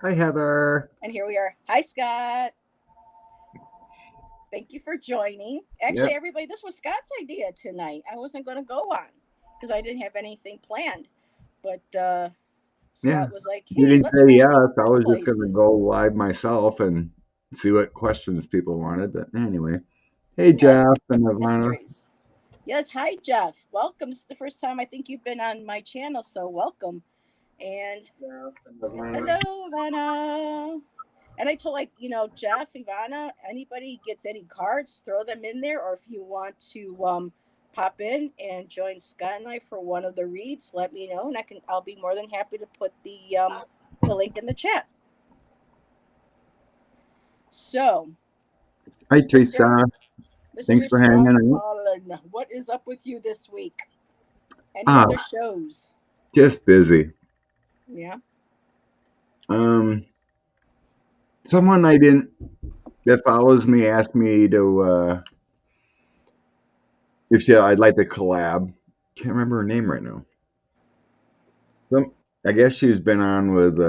Hi, Heather. And here we are. Hi, Scott. Thank you for joining. Actually, Yep. everybody, this was Scott's idea tonight. I wasn't going to go on because I didn't have anything planned. But Yeah. Scott was like, You hey, didn't let's say rank yes. some I was just going to birthplaces. go live myself and see what questions people wanted. But anyway, hey, Yeah, let's Jeff do and Ivana. mysteries. Yes, hi, Jeff. Welcome. This is the first time I think you've been on my channel, so welcome. And Jeff and Ivana. hello, Vanna. And I told Jeff, Ivana, anybody gets any cards, throw them in there, or if you want to pop in and join Scott and I for one of the reads, let me know, and I'll be more than happy to put the link in the chat. So, Hi, Mister Teresa. Thanks Mister for hanging Scott out. Holland, what is up with you this week? Any Ah, other shows? just busy. Yeah. Um, Someone I didn't that follows me asked me to if I'd like to collab. Can't remember her name right now. Some, I guess she's been on with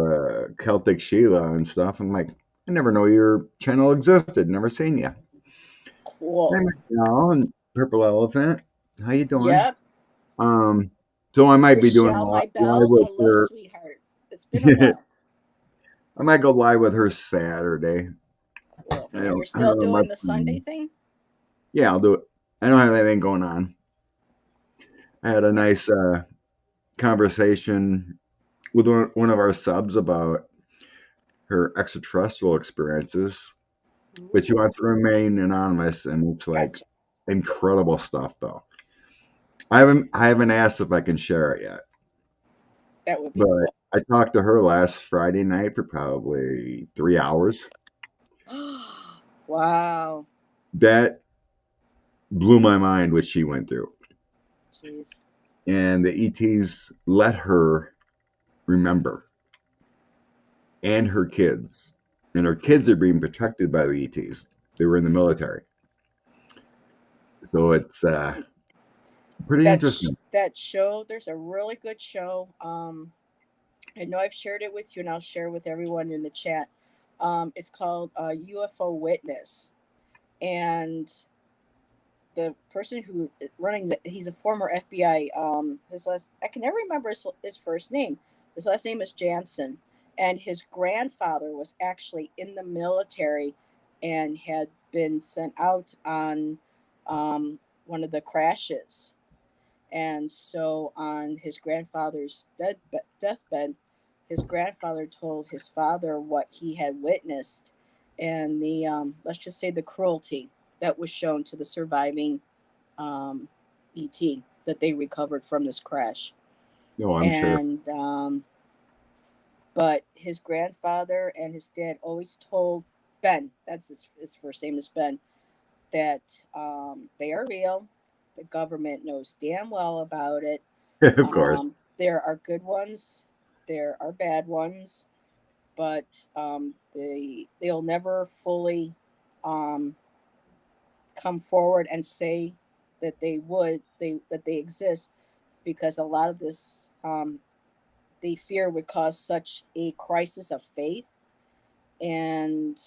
Celtic Sheila and stuff. I'm like, I never know your channel existed. Never seen you. Hey, Cool. Michelle and Purple Elephant. How you doing? Yep. Um, so I might be doing a Michelle, my live belle. with Hello, her. sweetheart. It's been a while. I might go live with her Saturday. Cool. I And don't. you're I don't still know my doing the Sunday plan. thing? Yeah, I'll do it. I don't have anything going on. I had a Yeah. nice conversation with one of our subs about her extraterrestrial experiences, but she Ooh, wants to remain anonymous, and it's like gotcha. incredible stuff, though. I haven't asked if I can share it yet, That would be but cool. I talked to her last Friday night for probably 3 hours. Wow. That blew my mind what she went through, Jeez. and the ETs let her remember, and her kids, and her kids are being protected by the ETs. They were in the military, so it's pretty interesting. That show, there's a really good show. I know I've shared it with you and I'll share it with everyone in the chat. It's called UFO Witness. And the person who running it, he's a former FBI. His last I can never remember his first name. His last name is Jansen, and his grandfather was actually in the military, and had been sent out on one of the crashes. And so on his grandfather's deathbed, his grandfather told his father what he had witnessed, and the let's just say the cruelty that was shown to the surviving ET that they recovered from this crash. No, I'm sure. And but his grandfather and his dad always told Ben, that's his first name is Ben, that they are real. The government knows damn well about it. Of course. There are good ones, there are bad ones, but they'll never fully um, come forward and say that they exist, because a lot of this they fear would cause such a crisis of faith and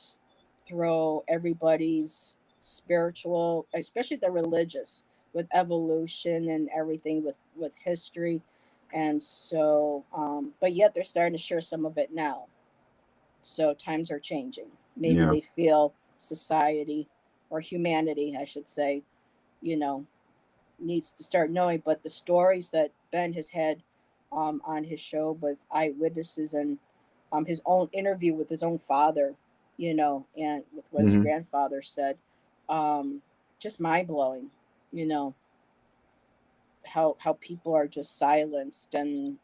throw everybody's spiritual, especially the religious, with evolution and everything, with history. And so but yet they're starting to share some of it now. So times are changing. Maybe Yeah. they feel society, or humanity I should say, you know needs to start knowing. But the stories that Ben has had on his show with eyewitnesses, and his own interview with his own father, and with what his Hmm. grandfather said, um, just mind blowing. You know how people are just silenced, and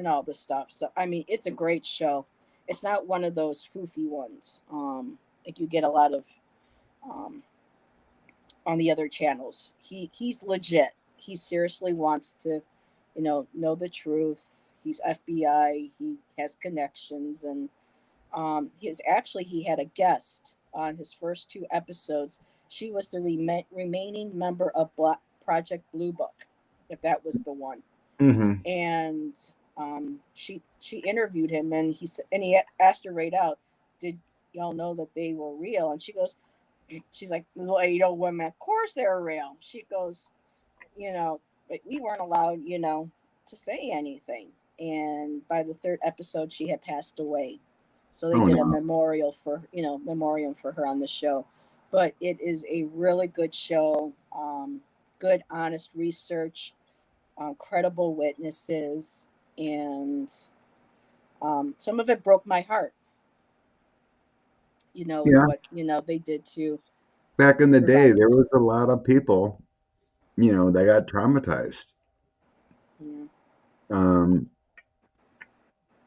all this stuff. So I mean, it's a great show. It's not one of those foofy ones. Like you get a lot of um, on the other channels. He's legit. He seriously wants to, know the truth. He's FBI. He has connections, and he had a guest on his first two episodes. She was the remaining member of Project Blue Book, if that was the one. Hmm. And she interviewed him, and he asked her right out, "Did y'all know that they were real?" And she's like, "This lady old woman, of course they're real." She goes, but we weren't allowed, to say anything. And by the third episode, she had passed away. So they Oh did a no. memoriam for her on the show. But it is a really good show. Good, honest research, credible witnesses, and some of it broke my heart. With Yeah. what they did Back in to the day, provide. there was a lot of people, that got traumatized. Yeah. Um,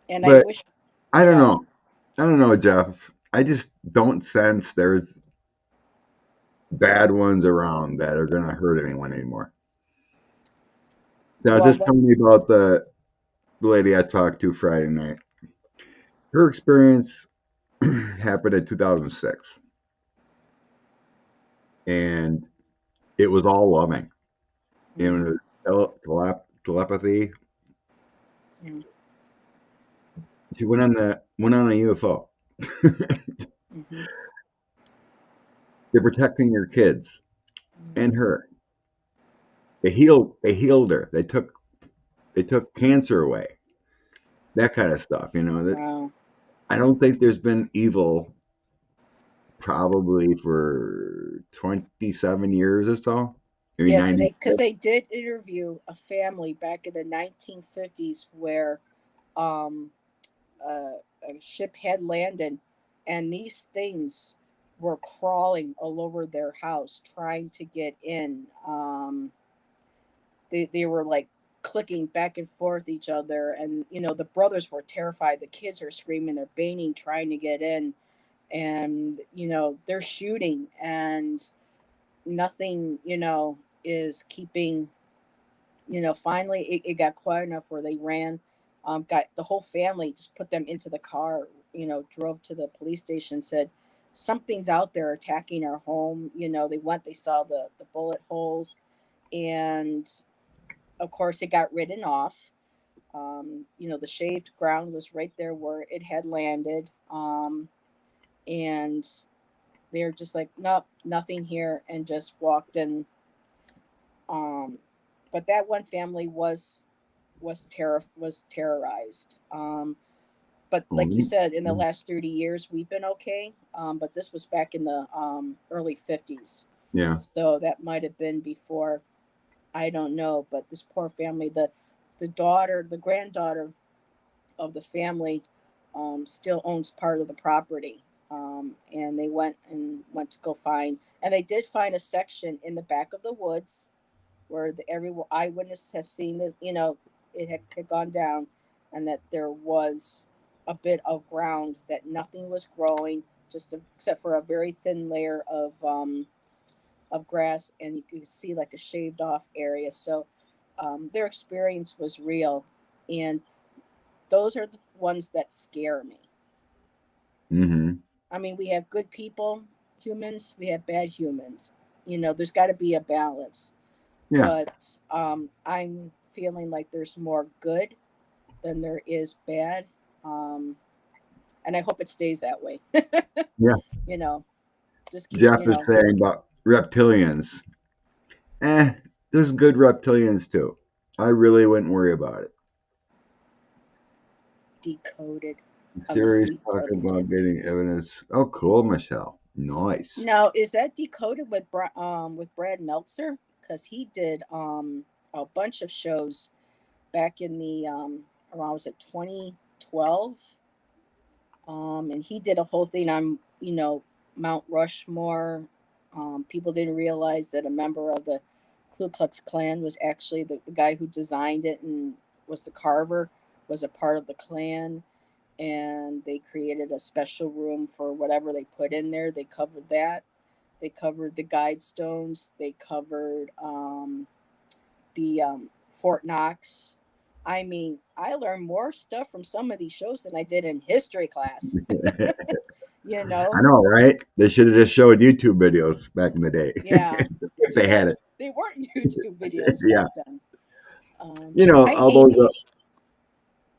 And I but wish, I you don't know, know. I don't know, Jeff. I just don't sense there's bad ones around that are gonna hurt anyone anymore. So I was well, just telling you about the lady I talked to Friday night. Her experience happened in 2006, and it was all loving. It mm-hmm, was telepathy. yeah, She went on a UFO. mm-hmm, They're protecting your kids mm-hmm. and her. They healed her. They took cancer away. That kind of stuff. That Wow. I don't think there's been evil probably for 27 years or so. Maybe Yeah, because 90. they did interview a family back in the 1950s where um, a ship had landed, and these things were crawling all over their house trying to get in. They were like clicking back and forth each other, and the brothers were terrified. The kids are screaming, they're banging, trying to get in, and they're shooting, and nothing is keeping. Finally it got quiet enough where they ran, got the whole family, just put them into the car, drove to the police station, said something's out there attacking our home. They saw the bullet holes, and of course it got written off. The shaved ground was right there where it had landed, and they're just like, nope, nothing here, and just walked in. um, but that one family was terrorized. But like you Oh, said, in the last 30 years, we've been okay. But this was back in the early 50s. yeah. So that might have been before. I don't know. But this poor family, the granddaughter of the family, still owns part of the property. And they went to go find, and they did find a section in the back of the woods where every eyewitness has seen this, it had gone down, and that there was a bit of ground that nothing was growing, except for a very thin layer of grass, and you could see like a shaved off area. So their experience was real, and those are the ones that scare me. Hmm. I mean, we have good people, humans, we have bad humans. There's got to be a balance, Yeah. but I'm feeling like there's more good than there is bad, um, and I hope it stays that way. Yeah. you know, just keep Jeff is saying about reptilians. There's good reptilians too. I really wouldn't worry about it. decoded of the Series talking CW. about getting evidence. Oh, cool, Michelle. Nice. Now, is that decoded with Brad Meltzer? Because he did a bunch of shows back in the around, was it 2012? And he did a whole thing on Mount Rushmore. People didn't realize that a member of the Ku Klux Klan was actually the guy who designed it and was the carver, was a part of the Klan, and they created a special room for whatever they put in there. They covered that. They covered the guide stones. They covered the Fort Knox. I mean, I learned more stuff from some of these shows than I did in history class. you I know, know, right? They should have just showed YouTube videos back in the day yeah. if Too they had bad it. they weren't YouTube videos back Yeah. then. I All hate those.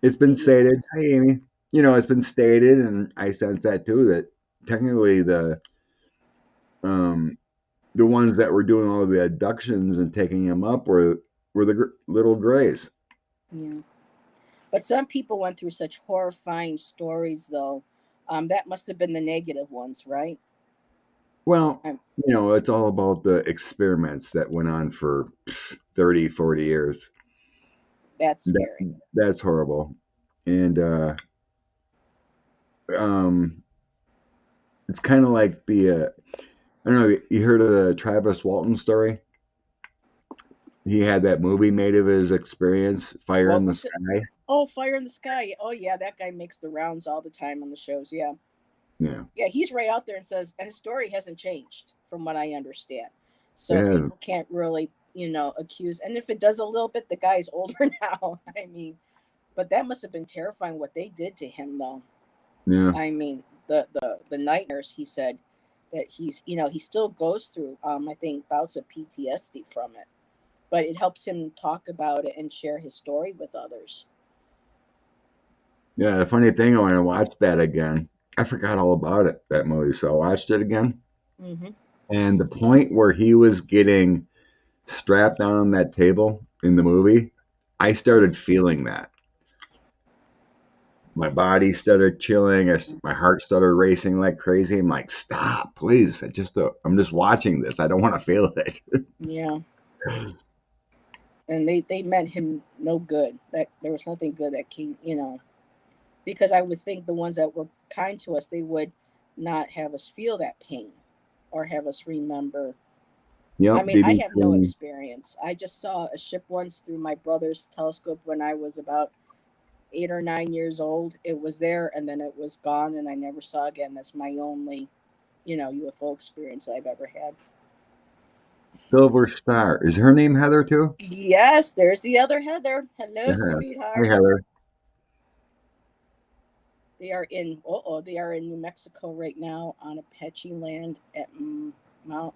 it's been Maybe. stated. Hey, Amy. It's been stated, and I sense that too. That technically um the ones that were doing all the abductions and taking him up were the little grays. Yeah. But some people went through such horrifying stories, though. That must have been the negative ones, right? Well, Um, it's all about the experiments that went on for 30, 40 years. that's That scary. that's horrible. And um it's kind of like I don't know, you heard of the Travis Walton story? He had that movie made of his experience, Fire in What the was it? Sky. Oh, Fire in the Sky. Oh, yeah, that guy makes the rounds all the time on the shows. Yeah. Yeah. Yeah, he's right out there and says, and his story hasn't changed from what I understand. So Yeah. people can't really, accuse. And if it does a little bit, the guy's older now. I mean, but that must have been terrifying what they did to him, though. Yeah. I mean, the nightmares he said that he still goes through. I think bouts of PTSD from it, but it helps him talk about it and share his story with others. Yeah. The funny thing, when I watched that again, I forgot all about it, that movie. So I watched it again. Mm-hmm. And the point where he was getting strapped down on that table in the movie, I started feeling that. My body started chilling. My heart started racing like crazy. I'm like, stop, please. I'm just watching this. I don't want to feel it. Yeah, and they meant him no good. That there was nothing good that came, because I would think the ones that were kind to us, they would not have us feel that pain or have us remember. I Yep, mean, they I have no became. experience. I just saw a ship once through my brother's telescope when I was about 8 or 9 years old. It was there and then it was gone and I never saw again. That's my only, UFO experience I've ever had. Silver Star. Is her name Heather too? Yes, there's the other Heather. Hello, Yeah. Hey sweethearts. Heather. They are in New Mexico right now on Apache land at Mount.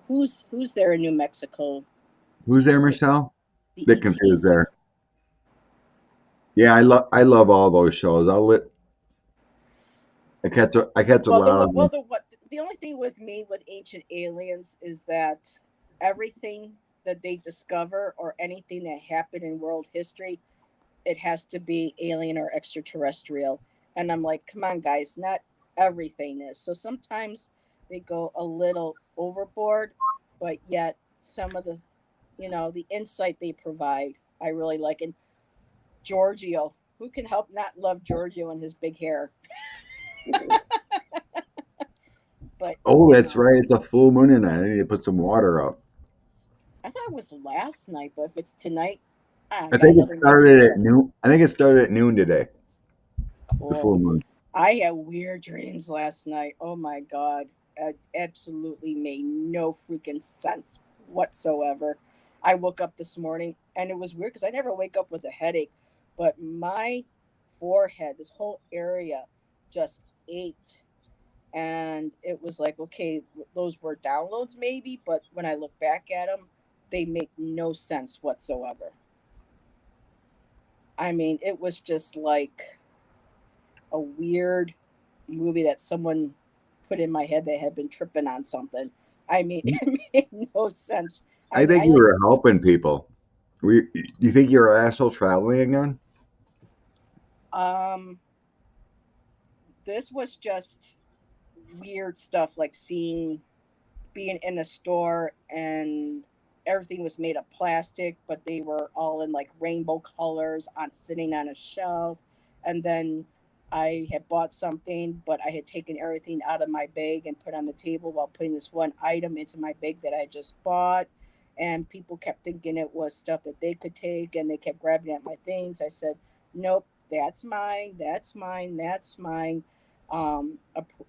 Who's there in New Mexico? Who's there, Michelle? The Bit confused ETs. there. Yeah, I love all those shows. I catch a Well, lot of them. the only thing with me with Ancient Aliens is that everything that they discover or anything that happened in world history, it has to be alien or extraterrestrial. And I'm like, come on, guys, not everything is. So sometimes they go a little overboard, but yet some of the insight they provide, I really like. And Giorgio, who can help not love Giorgio and his big hair? But, Oh, that's right. It's a full moon tonight. I need to put some water up. I thought it was last night, but if it's tonight, I I got think it another night to started at go. noon. I think it started at noon today. The Cool. full moon. I had weird dreams last night. Oh my god. It absolutely made no freaking sense whatsoever. I woke up this morning and it was weird because I never wake up with a headache, but my forehead, this whole area, just ached. And it was like, okay, those were downloads maybe, but when I look back at them, they make no sense whatsoever. I mean, it was just like a weird movie that someone put in my head that had been tripping on something. I mean, it made no sense. I I mean, think I you like, were helping people. Do you think you're asshole traveling again? um, this was just weird stuff like being in a store and everything was made of plastic, but they were all in like rainbow colors on sitting on a shelf. And then I had bought something, but I had taken everything out of my bag and put on the table while putting this one item into my bag that I just bought. And people kept thinking it was stuff that they could take and they kept grabbing at my things. I said, nope, that's mine, that's mine, that's mine. A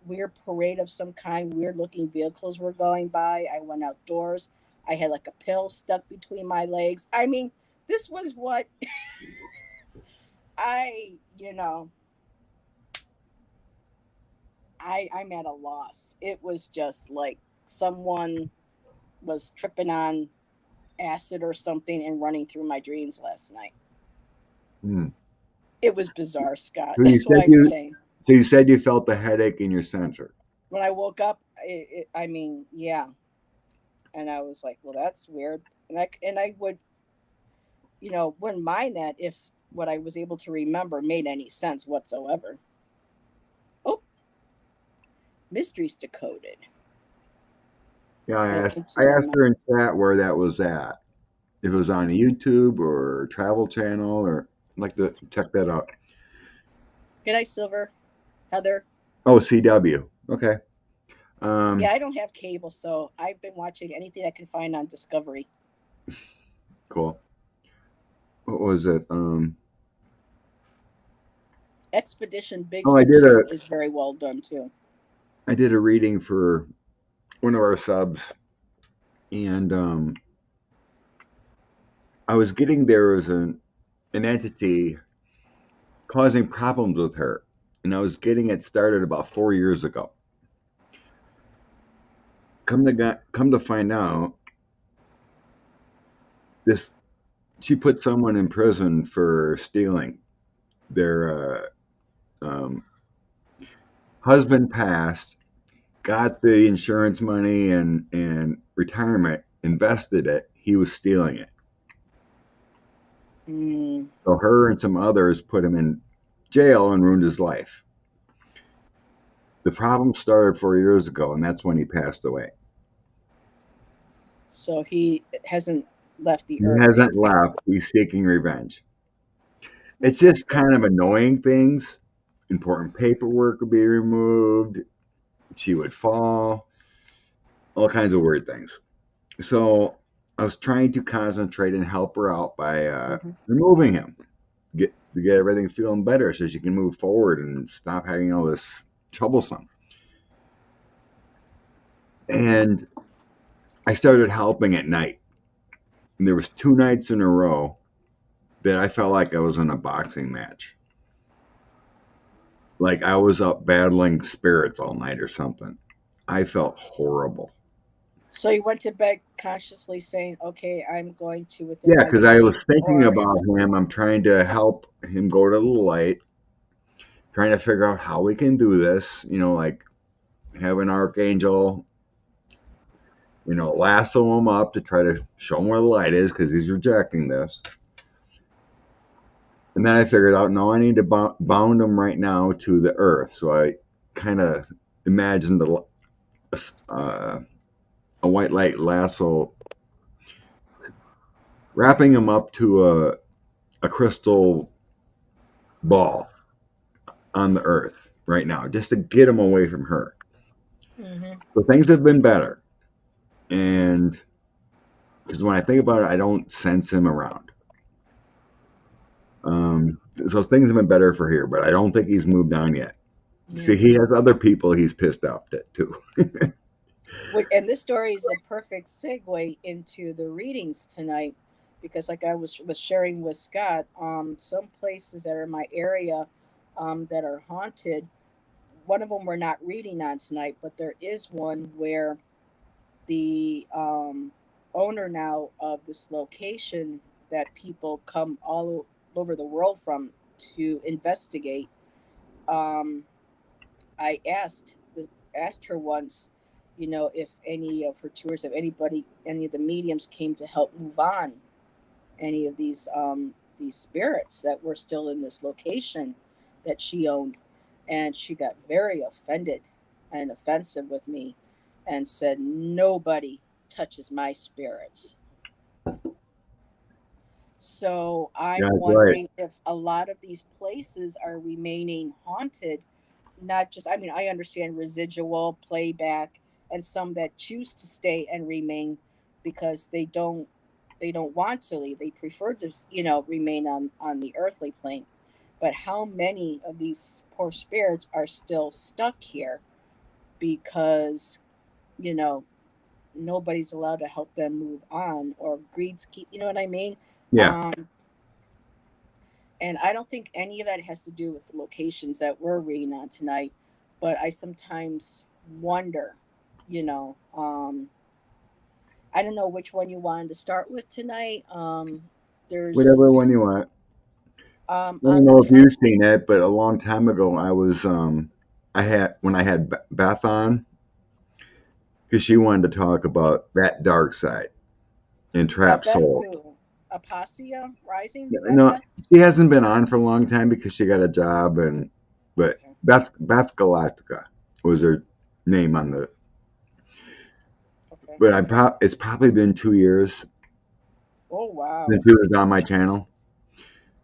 weird parade of some kind, weird looking vehicles were going by. I went outdoors. I had like a pill stuck between my legs. I mean, this was what I, I'm at a loss. It was just like someone was tripping on acid or something and running through my dreams last night. Hmm. It was bizarre, Scott. So you That's what said I'm you saying. so you said you felt the headache in your center. When I woke up, I mean, yeah, and I was like, well, that's weird. And I would, wouldn't mind that if what I was able to remember made any sense whatsoever. Oh, mysteries decoded. Yeah, Go into I my asked mind. her in chat where that was at. If it was on YouTube or Travel Channel, or I'd like to check that out. Good night, Silver. Heather. Oh, CW. Okay. Yeah, Um, I don't have cable, so I've been watching anything I can find on Discovery. cool. What was it? Expedition Oh, Bigfoot 2 is very well done too. I did a reading for one of our subs, and I was getting there as an entity causing problems with her, and I was getting it started about 4 years ago. Come to find out, this she put someone in prison for stealing. Their husband passed, got the insurance money and retirement, invested it. He was stealing it. Mm, So her and some others put him in jail and ruined his life. The problem started 4 years ago, and that's when he passed away. so he hasn't left the He earth yet. hasn't left. He's seeking revenge. It's That's not just good. kind of annoying things. Important paperwork would be removed. She would fall. All kinds of weird things. So I was trying to concentrate and help her out by Hmm. removing him, get everything feeling better, so she can move forward and stop having all this troublesome. And I started helping at night. And there was 2 nights in a row that I felt like I was in a boxing match. Like I was up battling spirits all night or something. I felt horrible. So you went to bed consciously saying, "Okay, I'm going to within Yeah, my because I dream," was thinking or about him. I'm trying to help him go to the light, trying to figure out how we can do this. Like have an archangel, lasso him up to try to show him where the light is because he's rejecting this. And then I figured out, no, I need to bound him right now to the earth. So I kind of imagined uh, a white light lasso wrapping him up to a crystal ball on the earth right now, just to get him away from her. hmm. So things have been better. And because when I think about it, I don't sense him around. So things have been better for here, but I don't think he's moved on yet. See, Yeah. he has other people he's pissed off at too. And this story is a perfect segue into the readings tonight, because, like I was sharing with Scott, some places that are in my area, that are haunted. One of them we're not reading on tonight, but there is one where the owner now of this location that people come all over the world from to investigate. Um, I asked her once, if any of her tours, if any of the mediums came to help move on any of these spirits that were still in this location that she owned, and she got very offended and offensive with me, and said nobody touches my spirits. So Yeah, I'm right. wondering if a lot of these places are remaining haunted. Not just, I mean, I understand residual playback and some that choose to stay and remain because they don't want to leave. They prefer to, remain on the earthly plane. But how many of these poor spirits are still stuck here because, you know, nobody's allowed to help them move on, or greeds keep, you know what I mean? Yeah. Um, and I don't think any of that has to do with the locations that we're reading on tonight, but I sometimes wonder, you know, I don't know which one you wanted to start with tonight. Whatever There's one you want. I don't On the know if top. you've seen it, but a long time ago, I had when I had Beth on because she wanted to talk about that dark side and trap Beth soul. who? Apacia Rising? That No, Beth? she hasn't been on for a long time because she got a job, and but Okay. Beth Galactica was her name on the. Okay. But it's probably been 2 years Oh since wow. she was on my channel.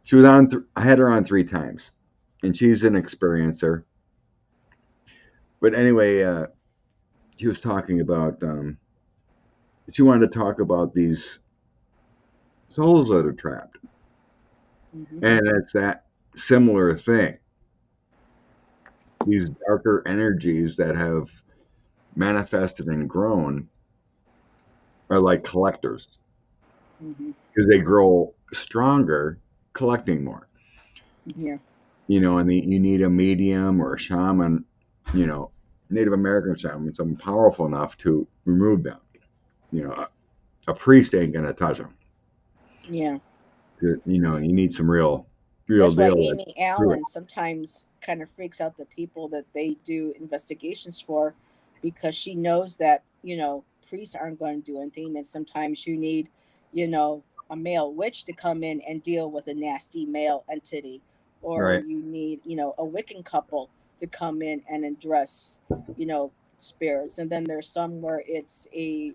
She was on. I had her on 3 times, and she's an experiencer. But anyway, she was talking about. She wanted to talk about these souls that are trapped, Hmm. and it's that similar thing. These darker energies that have manifested and grown are like collectors Hmm. because they grow stronger collecting more. Yeah. And you need a medium or a shaman, you know, Native American shaman, someone powerful enough to remove them. A priest ain't gonna touch them. Yeah. You need some real That's why deal. To Amy do it. Allen sometimes kind of freaks out the people that they do investigations for, because she knows that, priests aren't going to do anything. And sometimes you need, a male witch to come in and deal with a nasty male entity. Or Right, you need, a Wiccan couple to come in and address, spirits. And then there's some where it's a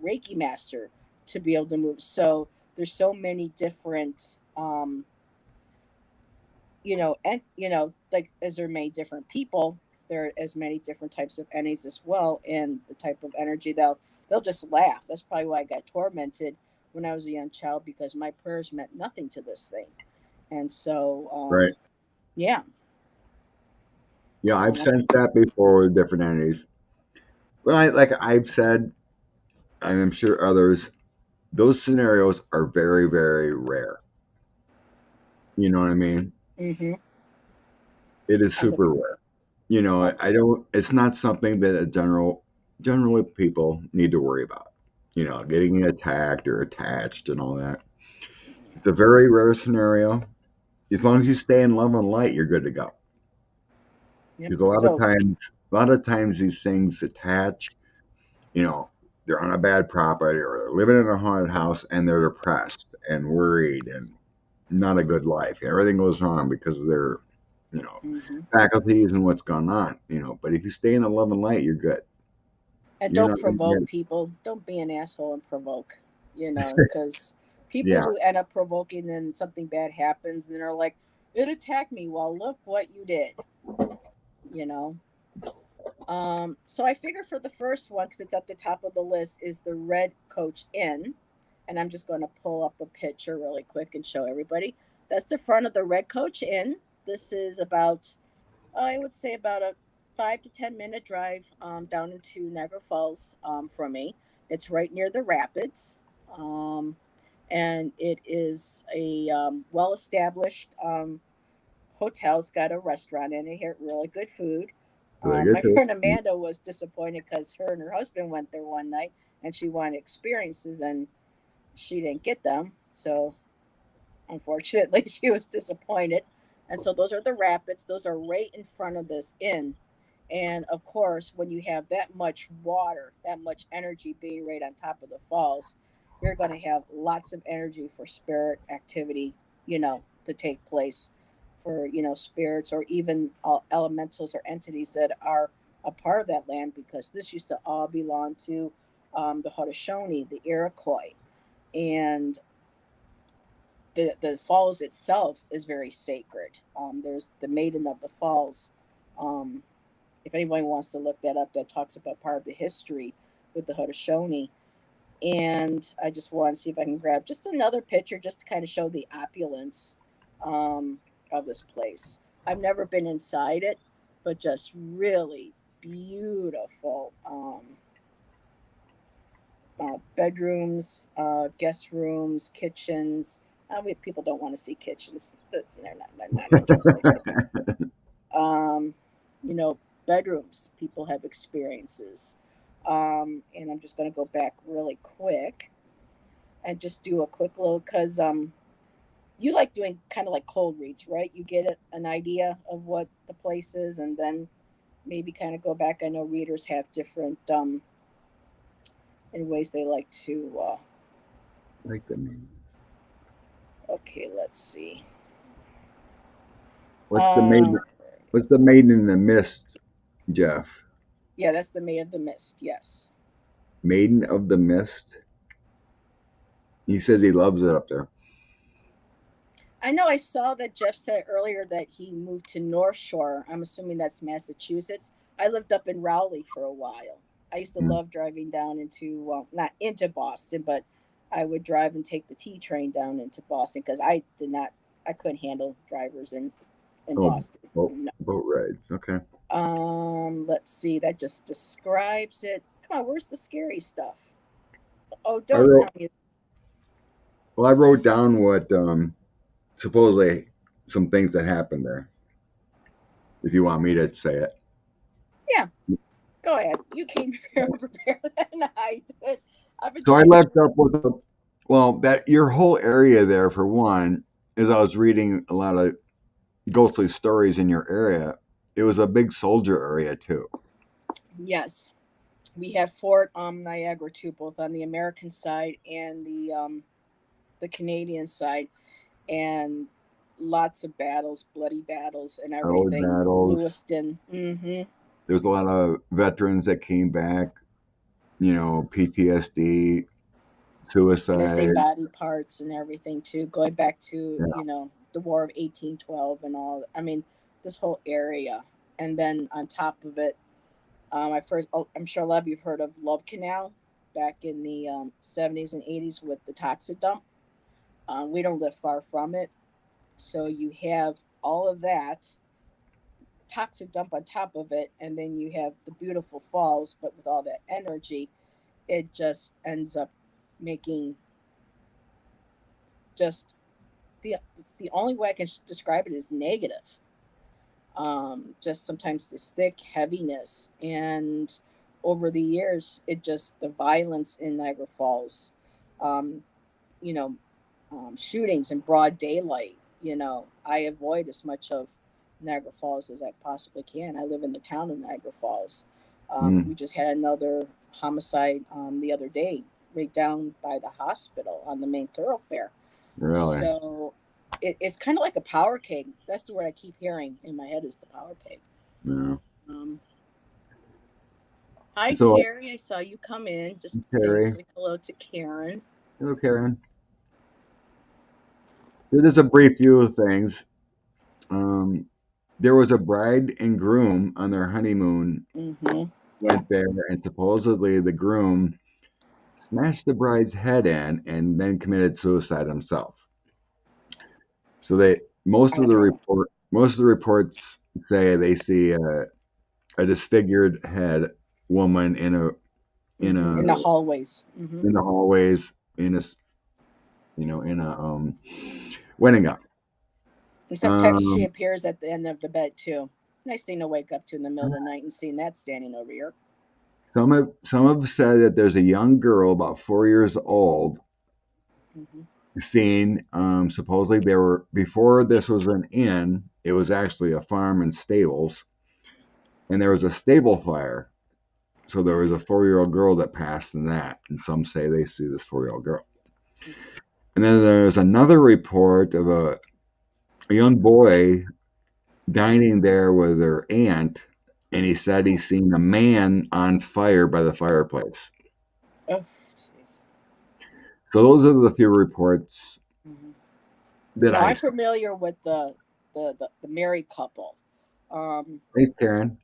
Reiki master to be able to move. So there's so many different and like, as there are many different people, there are as many different types of entities as well, and the type of energy they'll just laugh. That's probably why I got tormented when I was a young child, because my prayers meant nothing to this thing. And so right. yeah. Yeah, I've um, sensed that before with different entities. But like I've said, and I'm sure others, those scenarios are very, very rare. You know what I mean? mm-hmm. It is I'm the super rare. I Okay. don't. It's not something that generally people need to worry about. Getting attacked or attached and all that. It's a very rare scenario. As long as you stay in love and light, you're good to go. Yep. Because So a lot of times these things attach. You know, they're on a bad property or they're living in a haunted house and they're depressed and worried and not a good life. Everything goes wrong because of their, you know, mhm. faculties and what's gone on. But if you stay in the love and light, you're good. And You're don't not gonna provoke get. people. Don't be an asshole and provoke, because people Yeah, who end up provoking, then something bad happens and they're like, it attacked me. Well, look what you did, you know. So I figure for the first one, because it's at the top of the list, is the Red Coach Inn. And I'm just going to pull up a picture really quick and show everybody. That's the front of the Red Coach Inn. This is about, I would say, about a 5 to 10 minute drive down into Niagara Falls from me. It's right near the rapids. Um, and it is a well established hotel's got a restaurant in it here, really good food. really good My too. friend Amanda was disappointed because her and her husband went there one night and she wanted experiences and she didn't get them. So unfortunately, she was disappointed. And so those are the rapids. Those are right in front of this inn. And of course, when you have that much water, that much energy being right on top of the falls, you're going to have lots of energy for spirit activity, to take place, for, spirits or even elementals or entities that are a part of that land, because this used to all belong to the Haudenosaunee, the Iroquois. And the falls itself is very sacred. There's the Maiden of the Falls. Um, if anyone wants to look that up, that talks about part of the history with the Haudenosaunee. And I just want to see if I can grab just another picture just to kind of show the opulence um, of this place. I've never been inside it, but just really beautiful bedrooms, guest rooms, kitchens. People don't want to see kitchens. They're not interested. Um, you know, Bedrooms. People have experiences. And I'm just going to go back really quick and just do a quick little, because you like doing kind of like cold reads, right? You get an idea of what the place is, and then maybe kind of go back. I know readers have different in ways they like to. I like the name. Okay, let's see. What's the maiden? Uh, What's the maiden in the mist, Jeff? yeah, that's the Maid of the Mist. Yes. Maiden of the Mist. He says he loves it up there. I know I saw that Jeff said earlier that he moved to North Shore. I'm assuming that's Massachusetts. I lived up in Rowley for a while. I used to Mm. love driving down into, well, not into Boston, but I would drive and take the T train down into Boston because I couldn't handle drivers in Oh, Boston. boat, No. boat rides. Okay. Let's see. That just describes it. Come on, where's the scary stuff? Oh, I don't tell wrote. me. Well, I wrote down what supposedly some things that happened there. If you want me to say it. Yeah, go ahead. You came prepared than I did. I've been So I trying to. left up with well, that your whole area there for one, as I was reading a lot of ghostly stories in your area, it was a big soldier area too. Yes, we have Fort Niagara too, both on the American side and the Canadian side, and lots of battles, bloody battles, and Road everything. battles. Lewiston. Mm-hmm. There's a lot of veterans that came back, PTSD, Missing suicide. body parts and everything too, going back to Yeah. the War of 1812 and all. I mean, this whole area, and then on top of it, I'm sure a lot of you've heard of Love Canal back in the 70s and 80s with the toxic dump. We don't live far from it. So you have all of that toxic dump on top of it, and then you have the beautiful falls, but with all that energy, it just ends up making just the the only way I can describe it is negative. Just sometimes this thick heaviness, and over the years, it just the violence in Niagara Falls, um, you know, shootings in broad daylight. I avoid as much of Niagara Falls as I possibly can. I live in the town of Niagara Falls. We Mm, just had another homicide the other day, right down by the hospital on the main thoroughfare. really. So it's kind of like a power keg. That's the word I keep hearing in my head is the power keg. Yeah. Um, Hi, So, Terry. I saw you come in. Just saying Terry, quick hello to Karen. hello, Karen. This is a brief view of things. Um, there was a bride and groom on their honeymoon, Mm-hmm. Yeah. went there, and supposedly the groom smashed the bride's head in and then committed suicide himself. So I know. most of the reports say they see a disfigured head woman in Mm-hmm. a In the hallways. Mm-hmm. in the hallways in a wedding gown. And sometimes she Um, appears at the end of the bed too. Nice thing to wake up to in the middle of the night and seeing that standing over here. some have said that there's a young girl about 4 years old Mm-hmm. seen. Supposedly there were before this was an inn. It was actually a farm and stables, and there was a stable fire. So there was a 4-year-old girl that passed in that, and some say they see this 4-year-old girl. And then there's another report of a young boy dining there with their aunt, and he said he's seen a man on fire by the fireplace. Oh, jeez. So those are the few reports Mm-hmm. that Now I I'm saw. familiar with the married couple. Um, Thanks, Karen.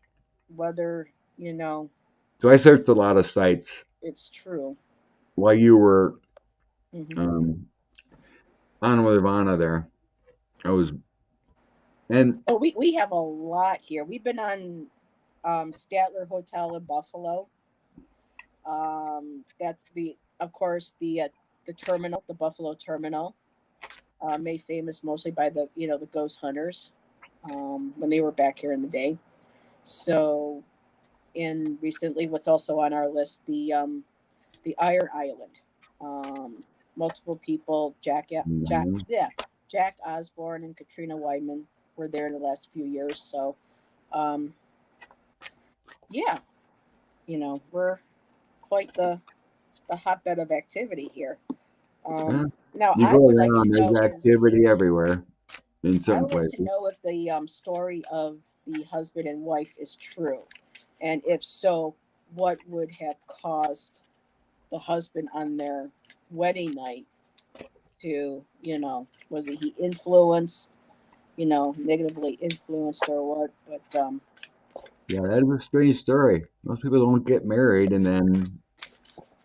Whether you know So I searched a lot of sites it's true. while you were Mm-hmm. um, on with Ivana there. I was, and Oh, we have a lot here. We've been on Statler Hotel in Buffalo. That's of course, the terminal, the Buffalo terminal, made famous mostly by the ghost hunters when they were back here in the day. So, in recently, what's also on our list, the Iron Island. Um, Multiple people, Jack, you Jack, know, yeah, Jack Osborne and Katrina Wyman were there in the last few years. So, um, yeah, we're quite the hotbed of activity here. Yeah. Now, You I go would like to around, know there's is activity everywhere in I certain would like to places. know if the story of the husband and wife is true, and if so, what would have caused the husband on their wedding night to, was he influenced, negatively influenced or what? But Yeah, that is a strange story. Most people don't get married and then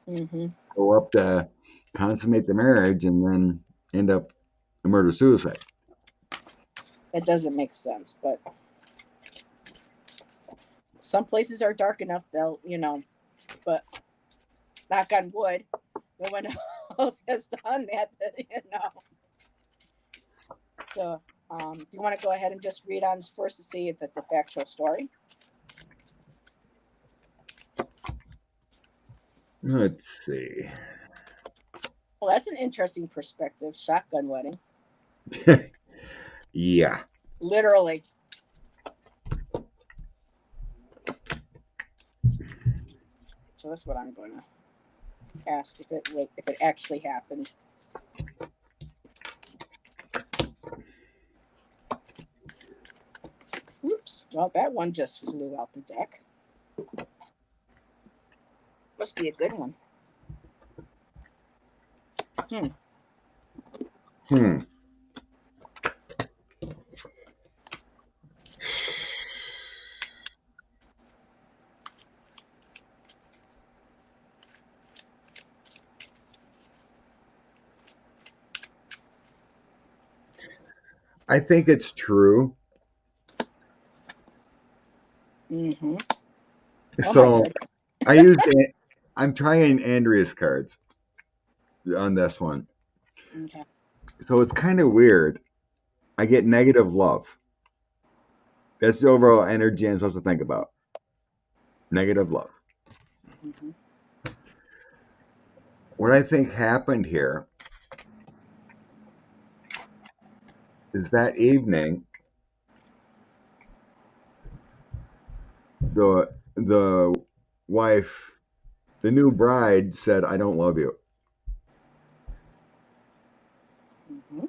hmm go up to consummate the marriage and then end up a murder suicide. that doesn't make sense. But some places are dark enough, they'll, but knock on wood, no one else has done that. So, do you want to go ahead and just read on first to see if it's a factual story? Let's see. Well, that's an interesting perspective. Shotgun wedding, Yeah. literally. So that's what I'm going to ask if it actually happened. Oops. Well, that one just flew out the deck. Must be a good one. Hmm. Hmm. I think it's true. Mm-hmm. Oh my So goodness. I used I'm trying Andrea's cards on this one. Okay. So it's kind of weird. I get negative love. That's the overall energy I'm supposed to think about. Negative love. Mm-hmm. What I think happened here is that evening the wife, the new bride said, "I don't love you. Mm-hmm.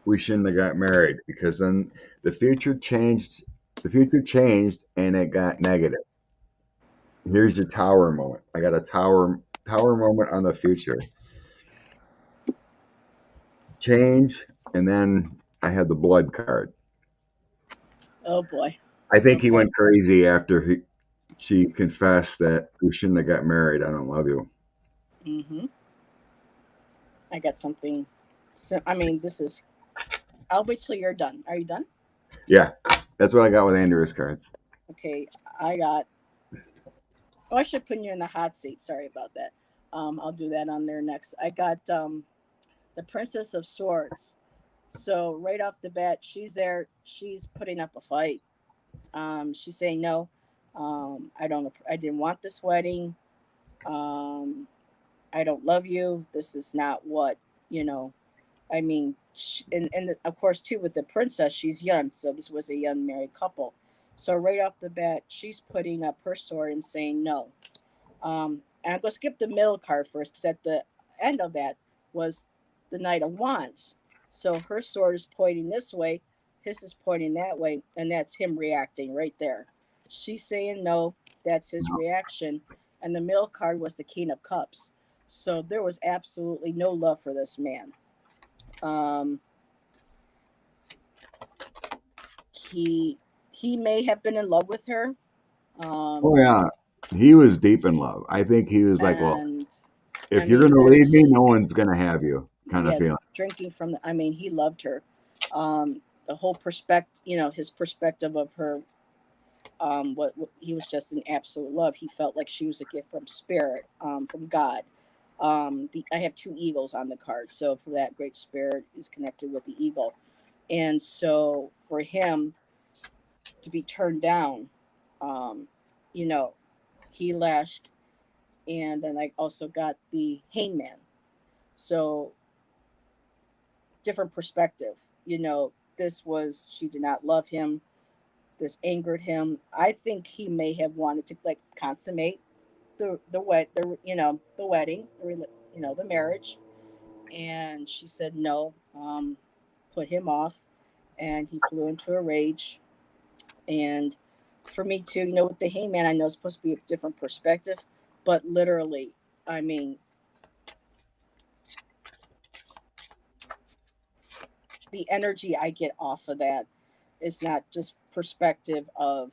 We shouldn't have got married because then the future changed. The future changed and it got negative. Here's your tower moment. I got a tower moment on the future. Change, and then I had the blood card. Oh boy. I think he Okay. went crazy after she confessed that we shouldn't have got married. I don't love you. Mm-hmm. I got something. So, I mean, this is. I'll wait till you're done. Are you done? Yeah, that's what I got with Andrew's cards. Okay. I got. Oh, I should put you in the hot seat. Sorry about that. I'll do that on there next. I got the Princess of Swords. So right off the bat, she's there. She's putting up a fight. She's saying no. I don't. I didn't want this wedding. Um, I don't love you. This is not what you know. I mean, and of course too with the princess, she's young, so this was a young married couple. So right off the bat, she's putting up her sword and saying no. And I'm going to skip the middle card first because at the end of that was the Knight of Wands. So her sword is pointing this way, his is pointing that way, and that's him reacting right there. She's saying no, that's his reaction. And the middle card was the King of Cups. So there was absolutely no love for this man. Um, he he may have been in love with her, Oh um, yeah, he was deep in love. I think he was like, well, and I if you're mean, gonna leave me, there's no one's gonna have you, kind of yeah, feeling. drinking from the, I mean, he loved her. The whole perspective, his perspective of her, what he was just an absolute love. He felt like she was a gift from spirit, from God. I have two eagles on the card, so for that, great spirit is connected with the eagle, and so for him to be turned down, um, you know, he lashed, and then I also got the hangman. So different perspective. She did not love him. This angered him. I think he may have wanted to like consummate the wedding, the marriage, and she said no. Put him off, and he flew into a rage. And for me too, with the hangman, I know it's supposed to be a different perspective, but literally, I mean, the energy I get off of that is not just perspective of,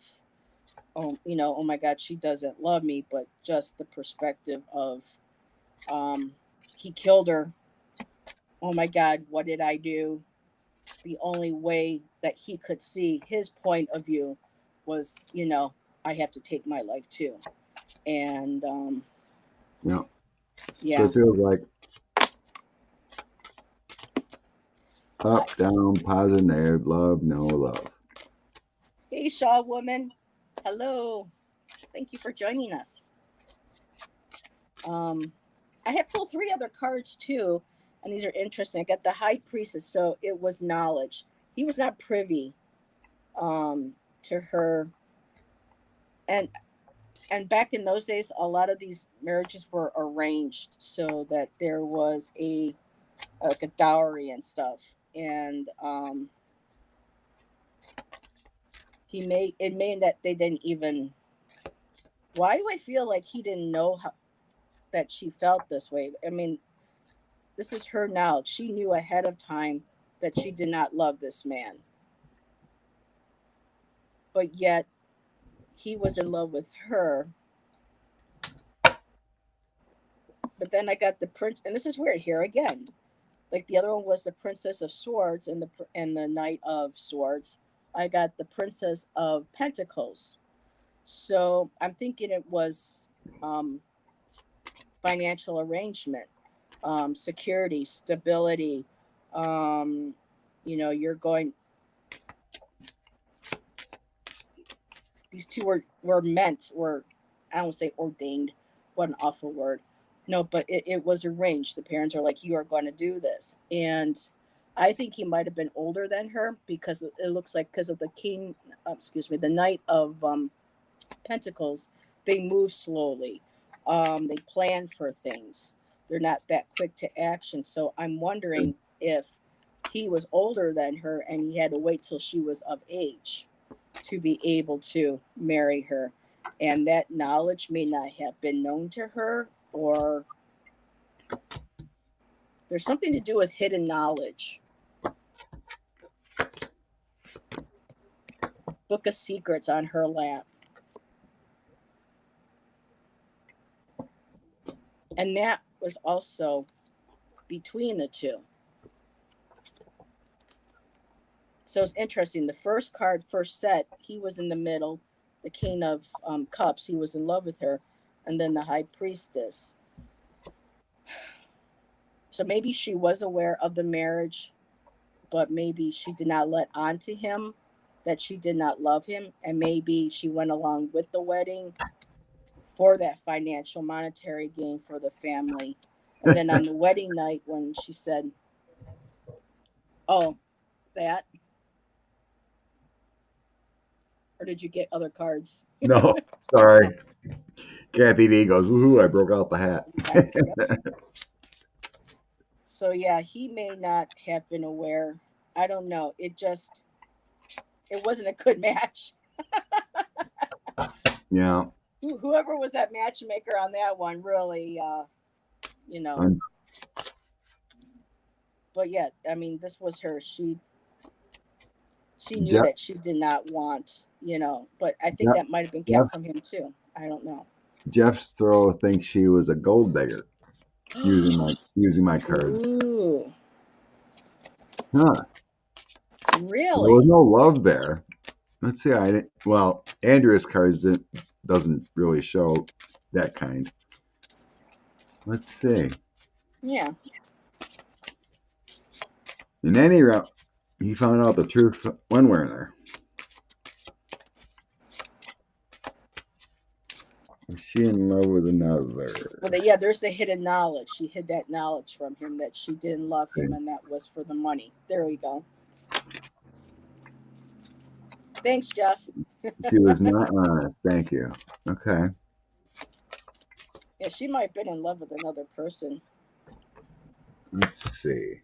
oh my God, she doesn't love me, but just the perspective of, um, he killed her. Oh my God, what did I do? The only way that he could see his point of view was, I have to take my life too. And Yeah. So yeah, it feels like I, up, down, positive, love, no love. hey, Shaw woman, hello, thank you for joining us. Um, I have pulled three other cards too, and these are interesting. I got the High Priestess, so it was knowledge. He was not privy to her, and back in those days, a lot of these marriages were arranged so that there was a like a dowry and stuff, and he made it made that they didn't even. Why do I feel like he didn't know that she felt this way? I mean, this is her knowledge. She knew ahead of time that she did not love this man, but yet he was in love with her. But then I got the prince, and this is weird here again. Like the other one was the Princess of Swords and the Knight of Swords. I got the Princess of Pentacles. So I'm thinking it was um, financial arrangement, security, stability. Um, you're going. These two were I don't say ordained. What an awful word. No, but it was arranged. The parents are like, you are going to do this, and I think he might have been older than her because it looks like because of the king, excuse me, the Knight of Pentacles, they move slowly. They plan for things. They're not that quick to action. So I'm wondering if he was older than her and he had to wait till she was of age to be able to marry her. And that knowledge may not have been known to her, or there's something to do with hidden knowledge. Book of Secrets on her lap. And that was also between the two. So it's interesting. The first card, first set, he was in the middle. The King of Cups, he was in love with her. And then the High Priestess. So maybe she was aware of the marriage, but maybe she did not let on to him that she did not love him. And maybe she went along with the wedding for that financial, monetary gain for the family. And then on the wedding night, when she said, oh, that, or did you get other cards? No, sorry. Kathy D goes, woohoo, I broke out the hat. So yeah, he may not have been aware. I don't know. It wasn't a good match. Yeah. Whoever was that matchmaker on that one really, you know. Um, But yeah, I mean, this was her. She knew Jeff, that she did not want, But I think Jeff, that might have been kept Jeff, from him too. I don't know. Jeff's throw thinks she was a gold digger using my cards. Ooh, Huh. There was really? no love there. Let's see. Well, Andrea's cards doesn't really show that kind. Let's see. Yeah. In any route, he found out the truth when we're in there. Is she in love with another? Well, yeah, there's the hidden knowledge. She hid that knowledge from him that she didn't love him, and that was for the money. There we go. Thanks, Jeff. She was not honest. Thank you. Okay. Yeah, she might have been in love with another person. Let's see.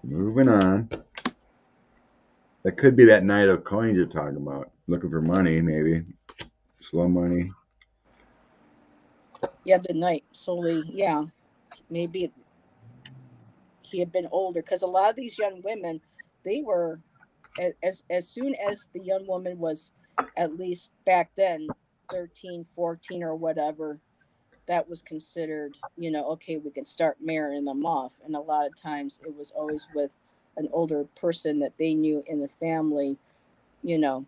Moving on. That could be that knight of coins you're talking about. Looking for money, maybe. Slow money. Yeah, the knight solely. Yeah, maybe he had been older because a lot of these young women, they were as soon as the young woman was at least back then 13, 14, or whatever, that was considered, okay, we can start marrying them off. And a lot of times it was always with an older person that they knew in the family, you know,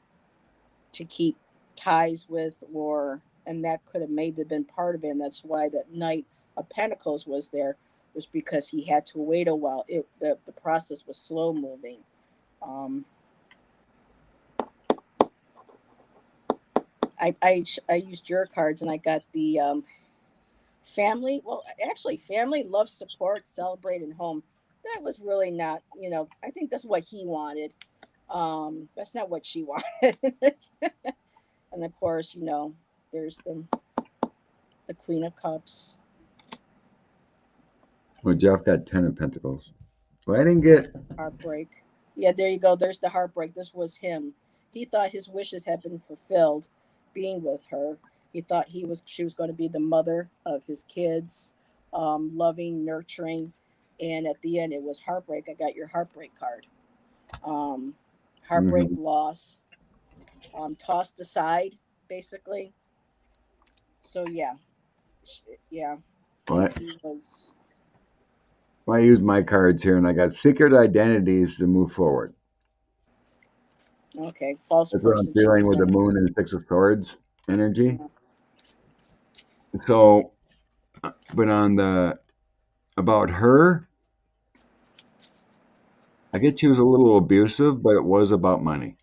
to keep ties with, or and that could have maybe been part of it. And that's why that Knight of Pentacles was there, was because he had to wait a while. The process was slow moving. Um, I used your cards and I got the family. Well, actually, family, love, support, celebrate, and home. That was really not, I think that's what he wanted. That's not what she wanted. And of course, there's the Queen of Cups. Well, Jeff got 10 of Pentacles. Well, I didn't get. Heartbreak. Yeah, there you go. There's the heartbreak. This was him. He thought his wishes had been fulfilled being with her. He thought she was going to be the mother of his kids, loving, nurturing. And at the end, it was heartbreak. I got your heartbreak card. Um, Heartbreak, Mm-hmm. loss, tossed aside, basically. So, yeah. Yeah. What? He was. Well, I used my cards here, and I got secret identities to move forward. Okay. False That's what I'm person feeling with the chosen. moon and the Six of Swords energy. Yeah. So, but on the about her, I get she was a little abusive, but it was about money.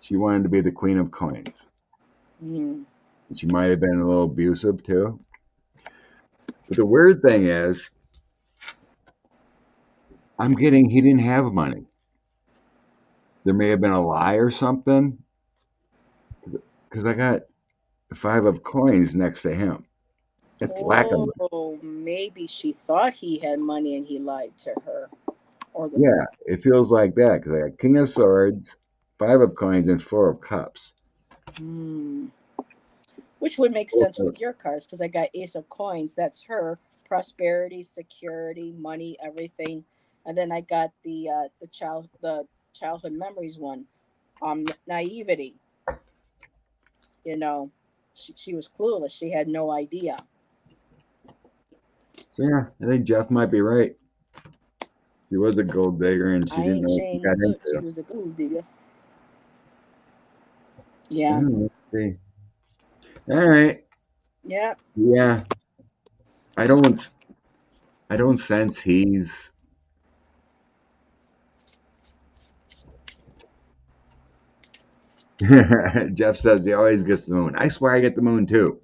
She wanted to be the queen of coins. Mm. She might have been a little abusive too. But the weird thing is, I'm getting he didn't have money. There may have been a lie or something, because I got the five of coins next to him. That's lack of money. Oh, maybe she thought he had money and he lied to her. Or the Yeah, it feels like that because I got king of swords, five of coins, and four of cups. hmm. Which would make sense with your cards because I got Ace of Coins. That's her prosperity, security, money, everything. And then I got the childhood memories one. Naivety. You know, she was clueless. She had no idea. So yeah, I think Jeff might be right. She was a gold digger and she I didn't ain't know what she saying got good. She into. was a gold digger. Yeah. Let's see. All right. Yeah. Yeah, I don't. I don't sense he's. Jeff says he always gets the moon. I swear I get the moon too.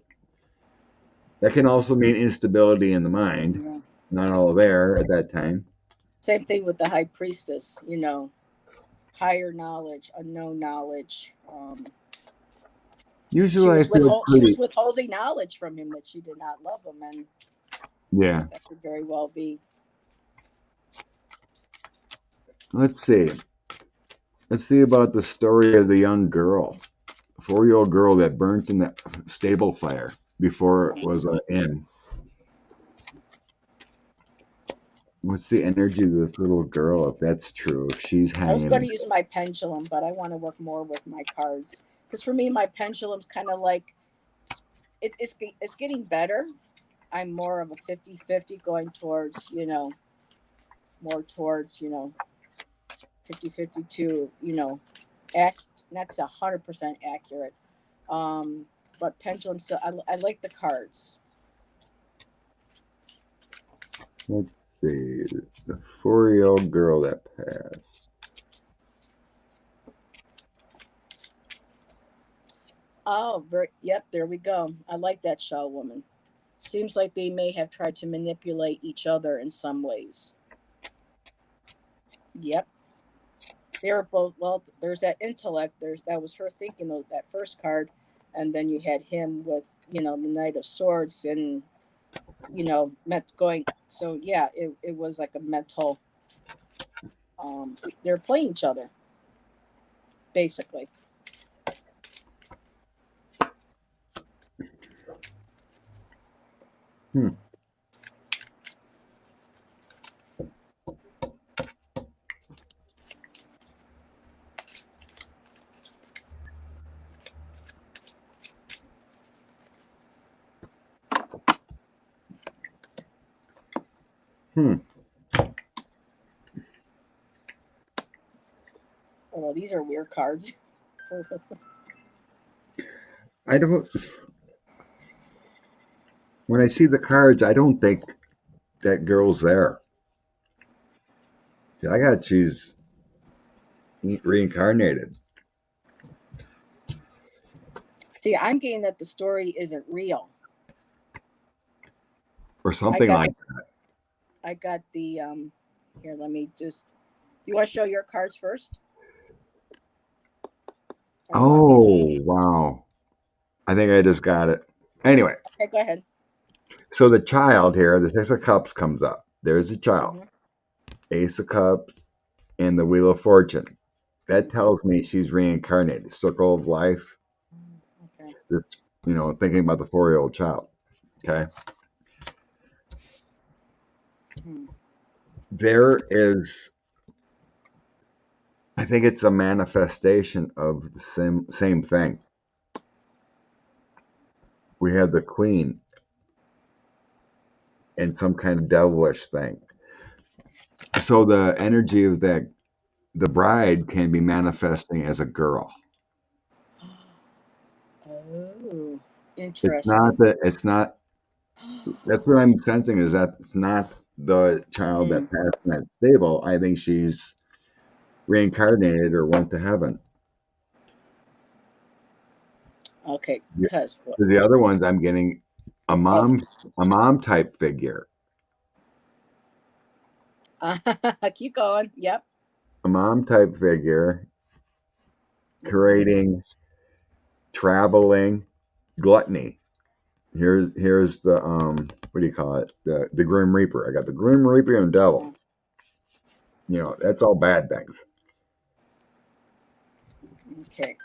That can also mean instability in the mind. Yeah. Not all there at that time. Same thing with the high priestess. Higher knowledge, unknown knowledge. Usually I feel She was pretty. withholding knowledge from him that she did not love him, and Yeah. that could very well be. Let's see. Let's see about the story of the young girl, 4-year-old girl that burnt in the stable fire before it was an inn. What's the energy of this little girl, if that's true, if she's I was hanging going in to use my pendulum, but I want to work more with my cards because for me, my pendulum's kind of like it's getting better. I'm more of a 50-50 going towards more towards 50-50 to act not 100% accurate. Um, but pendulum still, I like the cards. Let's see. The 4-year-old girl that passed. Oh, yep, there we go. I like that shell woman. Seems like they may have tried to manipulate each other in some ways. Yep. They were both, well, there's that intellect. That was her thinking of that first card. And then you had him with, the Knight of Swords and, met going. So, yeah, it was like a mental, they're playing each other, basically. Hmm. Hmm. Oh, these are weird cards. I don't. When I see the cards, I don't think that girl's there. I got she's reincarnated See, I'm getting that the story isn't real. or I something got like. I got the here, let me just, you want to show your cards first? Or you want me to? Oh wow! I think I just got it. Anyway, Okay, go ahead. so the child here, the Six of Cups comes up. There's a child, Mm-hmm. Ace of Cups, and the Wheel of Fortune. That Mm-hmm. tells me she's reincarnated. Circle of life. Okay. Just thinking about the 4-year-old child. Okay, Hmm. there is. I think it's a manifestation of the same thing. We have the Queen and some kind of devilish thing. So the energy of the bride can be manifesting as a girl. Oh, It's not interesting. that it's not. That's what I'm sensing is that it's not the child that Hmm. passed in that stable. I think she's reincarnated or went to heaven. Okay, The cause the other ones I'm getting a oh, mom a mom type figure, keep going. Yep. a mom type figure Mm-hmm. creating traveling gluttony. Here's the what do you call it? The Grim Reaper. I got the Grim Reaper and Devil. Mm-hmm. That's all bad things. Okay.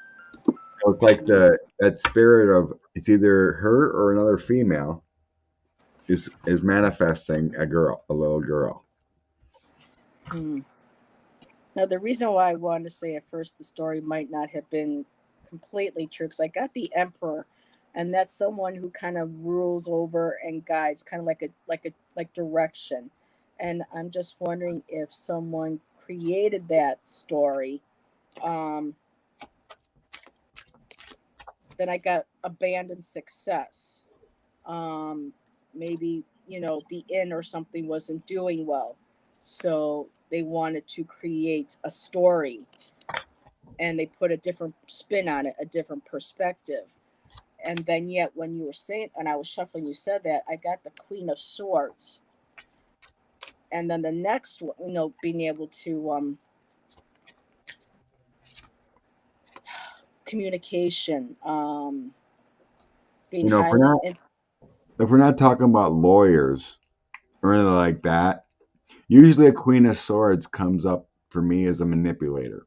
So it's like Mm-hmm. the that spirit of it's either her or another female is manifesting a girl, a little girl. Hmm. Now, the reason why I wanted to say at first the story might not have been completely true, because I got the Emperor, and that's someone who kind of rules over and guides, kind of like direction. And I'm just wondering if someone created that story. Um, then I got abandoned success. Um, Maybe the inn or something wasn't doing well, so they wanted to create a story and they put a different spin on it, a different perspective. And then yet when you were saying, and I was shuffling, you said that, I got the Queen of Swords. And then the next one, being able to communication, being You know, if we're not highly in, if we're not talking about lawyers or anything like that, usually a Queen of Swords comes up for me as a manipulator.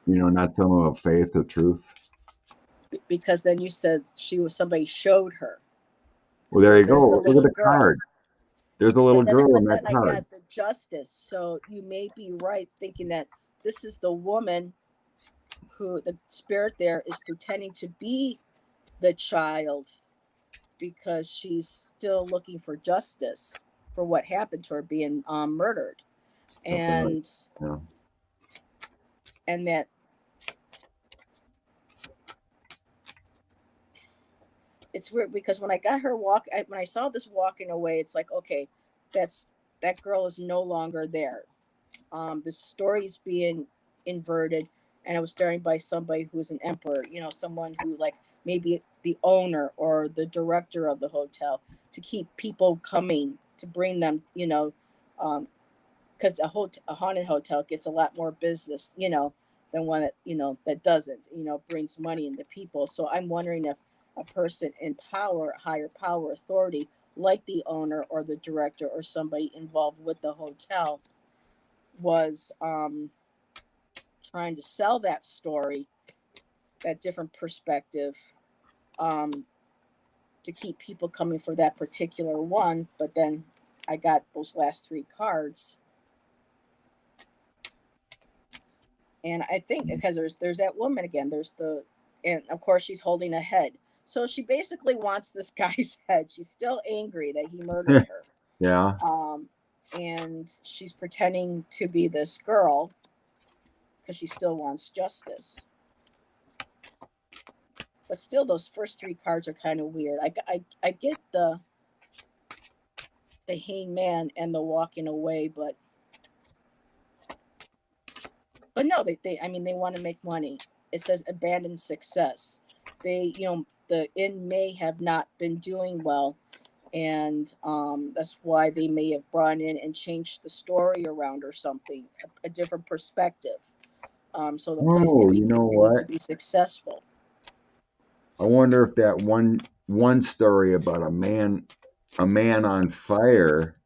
Not someone of faith or truth. because then you said somebody showed her. Well, there So you there's the go. Look at little the girl. card. There's a little girl in But that then I card. got the justice. So you may be right thinking that this is the woman who the spirit there is pretending to be the child because she's still looking for justice for what happened to her being murdered, Something like, and you know. that it's weird because when I got her when I saw this walking away, it's like, okay, that's that girl is no longer there. The story's being inverted, and it was started by somebody who was an emperor, someone who, like, maybe the owner or the director of the hotel, to keep people coming, to bring them, um, because a haunted hotel gets a lot more business, than one that, that doesn't, brings money into people. So I'm wondering if a person in power, higher power, authority, like the owner or the director or somebody involved with the hotel, was trying to sell that story, that different perspective, um, to keep people coming for that particular one. But then I got those last three cards, and I think because there's that woman again. And of course she's holding a head. So she basically wants this guy's head. She's still angry that he murdered her. Yeah. And she's pretending to be this girl because she still wants justice. But still, those first three cards are kind of weird. I get the hangman and the walking away, but no, they I mean, they want to make money. It says abandoned success. The inn may have not been doing well, and that's why they may have brought in and changed the story around or something, a different perspective, so the place could Oh, be you know continued to what? be successful. I wonder if that one story about a man on fire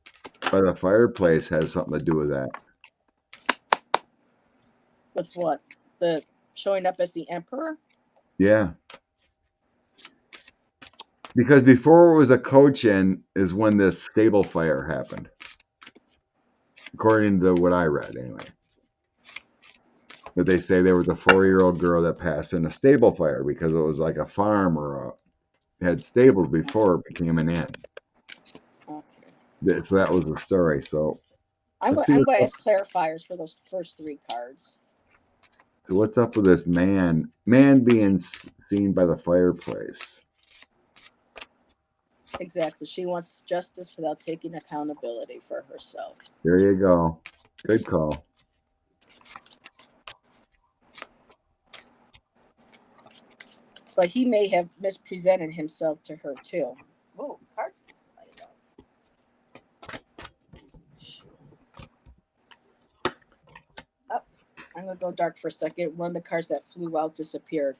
by the fireplace has something to do with that. With what? The showing up as the emperor? Yeah. Because before it was a coach in is when this stable fire happened. According to what I read anyway. But they say there was a 4-year-old girl that passed in a stable fire because it was like a farm or had stables before it became an inn. Okay. So that was the story. So I'm let's going. see I'm what's going to up. ask clarifiers for those first three cards. So what's up with this man being seen by the fireplace? Exactly. She wants justice without taking accountability for herself. There you go. Good call. But he may have mispresented himself to her too. Whoa, cards. Oh, I'm gonna go dark for a second. One of the cards that flew out disappeared.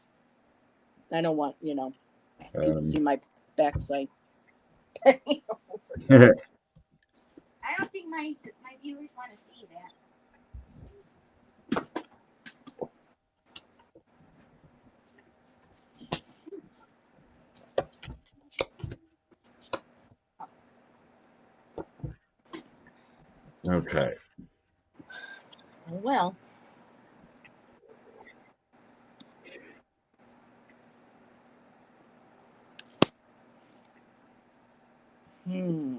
I don't want people to see my backside. I don't think my viewers want to see that. Okay. Well, hmm.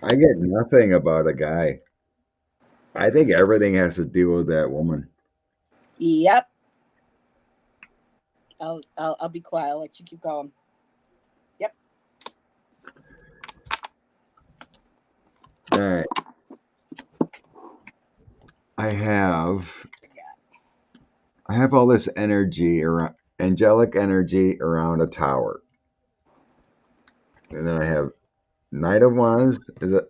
I get nothing about a guy. I think everything has to deal with that woman. Yep. I'll be quiet. I'll let you keep going. Yep. All right. I have all this energy around angelic energy around a tower. And then I have Knight of Wands is it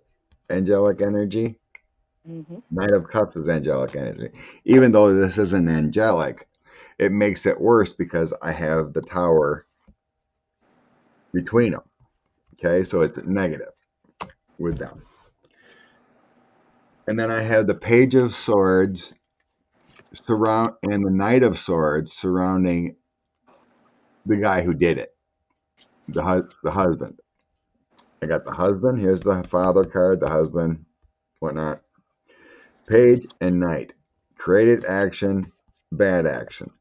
angelic energy? Mm-hmm. Knight of Cups is angelic energy. Even though this isn't angelic, it makes it worse because I have the tower between them. Okay, so it's negative with them. And then I have the Page of Swords and the Knight of Swords surrounding the guy who did it, the husband. I got the husband. Here's the father card, the husband, whatnot. Page and Knight. Created action, bad action.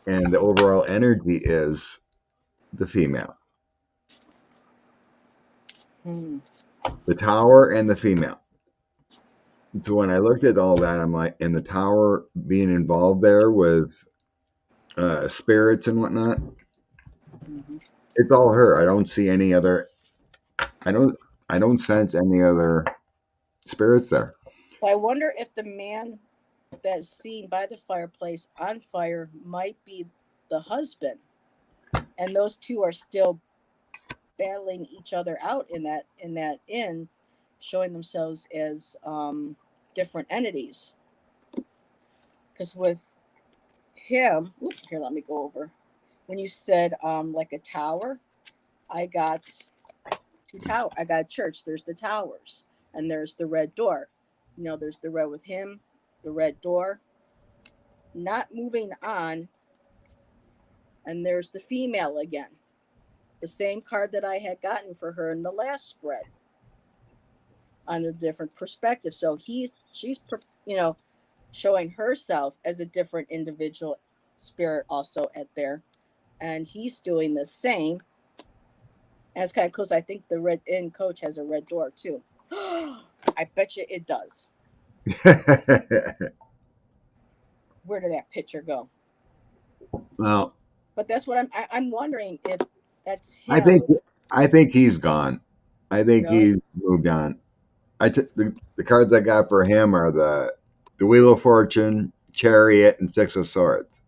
And the overall energy is the female. Hmm. The tower and the female. So when I looked at all that, I'm like, and the tower being involved there with spirits and whatnot, Mm-hmm. it's all her. I don't see any other. I don't. I don't sense any other spirits there. But I wonder if the man that's seen by the fireplace on fire might be the husband, and those two are still battling each other out in that inn, showing themselves as different entities. Because with him, oops, here, let me go over. When you said like a tower, I got two tower. I got a church. There's the towers, and there's the red door. There's the red with him, the red door, not moving on, and there's the female again. The same card that I had gotten for her in the last spread on a different perspective. So she's showing herself as a different individual spirit also at there, and he's doing the same. And it's kind of close. I think the red inn coach has a red door too. I bet you it does. Where did that picture go? Well, But that's what I'm wondering if that's I him. think I think he's gone. I think Really? he's moved on. I took the cards I got for him are the Wheel of Fortune, Chariot, and Six of Swords.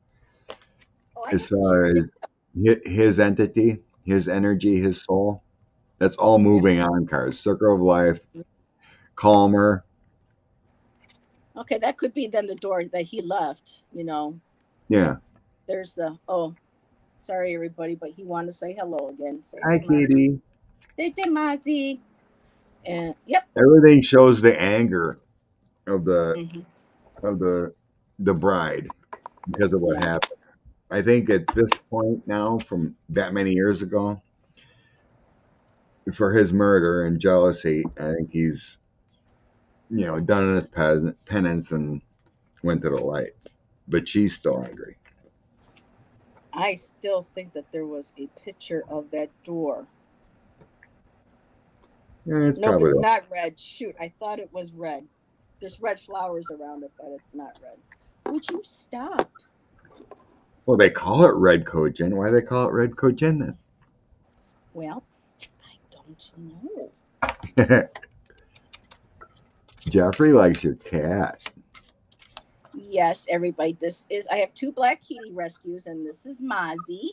Oh, I As got the far as chariot. his entity, his energy, his soul, that's all Yeah. moving on cards. Circle of Life, Calmer. Okay, that could be then the door that he left. Yeah. There's the sorry everybody, but he wanted to say hello again. Say Hi, hey, Mazi. Kitty. Hey, Mazi. And yep. Everything shows the anger of the Hmm. of the bride because of what Yeah. happened. I think at this point now, from that many years ago, for his murder and jealousy, I think he's done his penance and went to the light. But she's still angry. I still think that there was a picture of that door. Yeah, it's Nope, probably it's that. not red. Shoot, I thought it was red. There's red flowers around it, but it's not red. Would you stop? Well, they call it red coat gin. Why do they call it red coat gin Well, I don't know. then? Jeffrey likes your cat. Yes, everybody. I have two black kitty rescues, and this is Mozzie.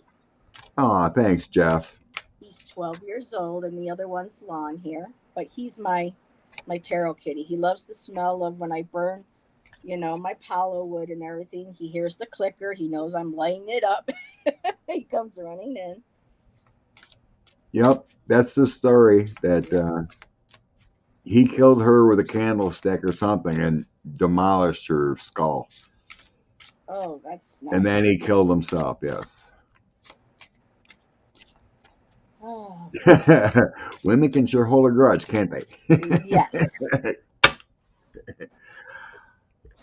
Aw, thanks, Jeff. He's 12 years old, and the other one's long hair. But he's my tarot kitty. He loves the smell of when I burn, my palo wood and everything. He hears the clicker. He knows I'm lighting it up. He comes running in. Yep, that's the story that Yep. he killed her with a candlestick or something and demolished her skull. Oh, that's And not then he killed himself, yes. Oh, Women can sure hold a grudge, can't they? yes.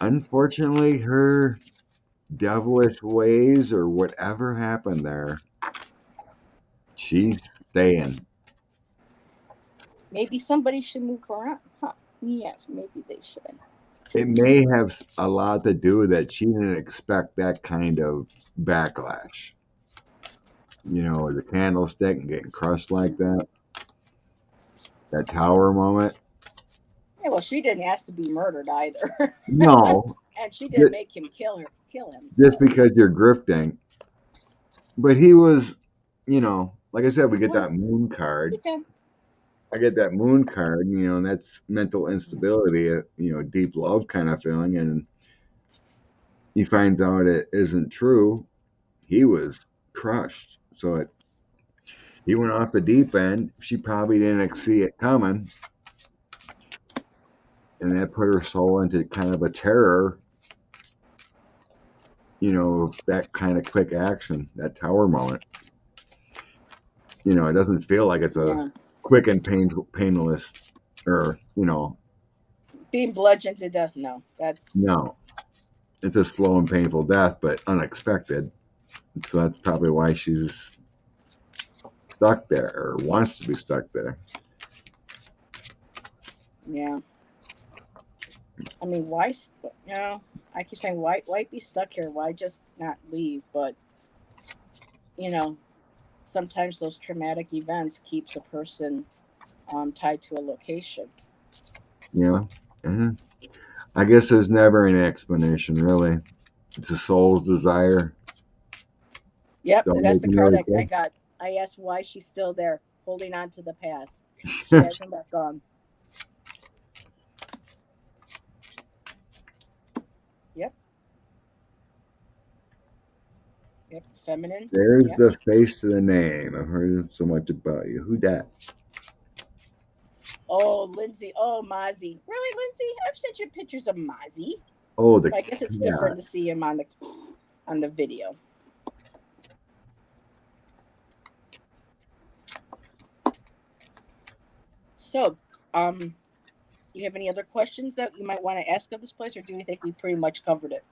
Unfortunately, her devilish ways or whatever happened there, she's staying. Maybe somebody should move around. Huh. Yes, maybe they should. It may have a lot to do with that she didn't expect that kind of backlash. The candlestick and getting crushed like that. That tower moment. Yeah, well, she didn't ask to be murdered either. No, And she didn't ju- make him kill just himself. because you're grifting. But he was, like I said, we get Well, that moon card. yeah. I get that moon card, and that's mental instability, deep love kind of feeling. And he finds out it isn't true. He was crushed. So he went off the deep end. She probably didn't see it coming. And that put her soul into kind of a terror, of that kind of quick action, that tower moment. It doesn't feel like it's a Yeah. quick and painless, or Being bludgeoned to death, no. That's no, it's a slow and painful death, but unexpected. So that's probably why she's stuck there or wants to be stuck there. yeah. I mean, why? I keep saying why be stuck here? Why just not leave? But you know, sometimes those traumatic events keeps a person tied to a location. Yeah. Mhm. I guess there's never an explanation, really. It's a soul's desire. Yep, Don't that's make the me card really that I cool. got. I asked why she's still there, holding on to the past. She hasn't let gone. Yep, yep, feminine. There's Yep. the face of the name. I've heard so much about you. Who dat? Oh, Lindsay. Oh, Mozzie. Really, Lindsay? I've sent you pictures of Mozzie. Oh, the But I guess it's cat. different to see him on the video. So, you have any other questions that you might want to ask of this place, or do you think we pretty much covered it?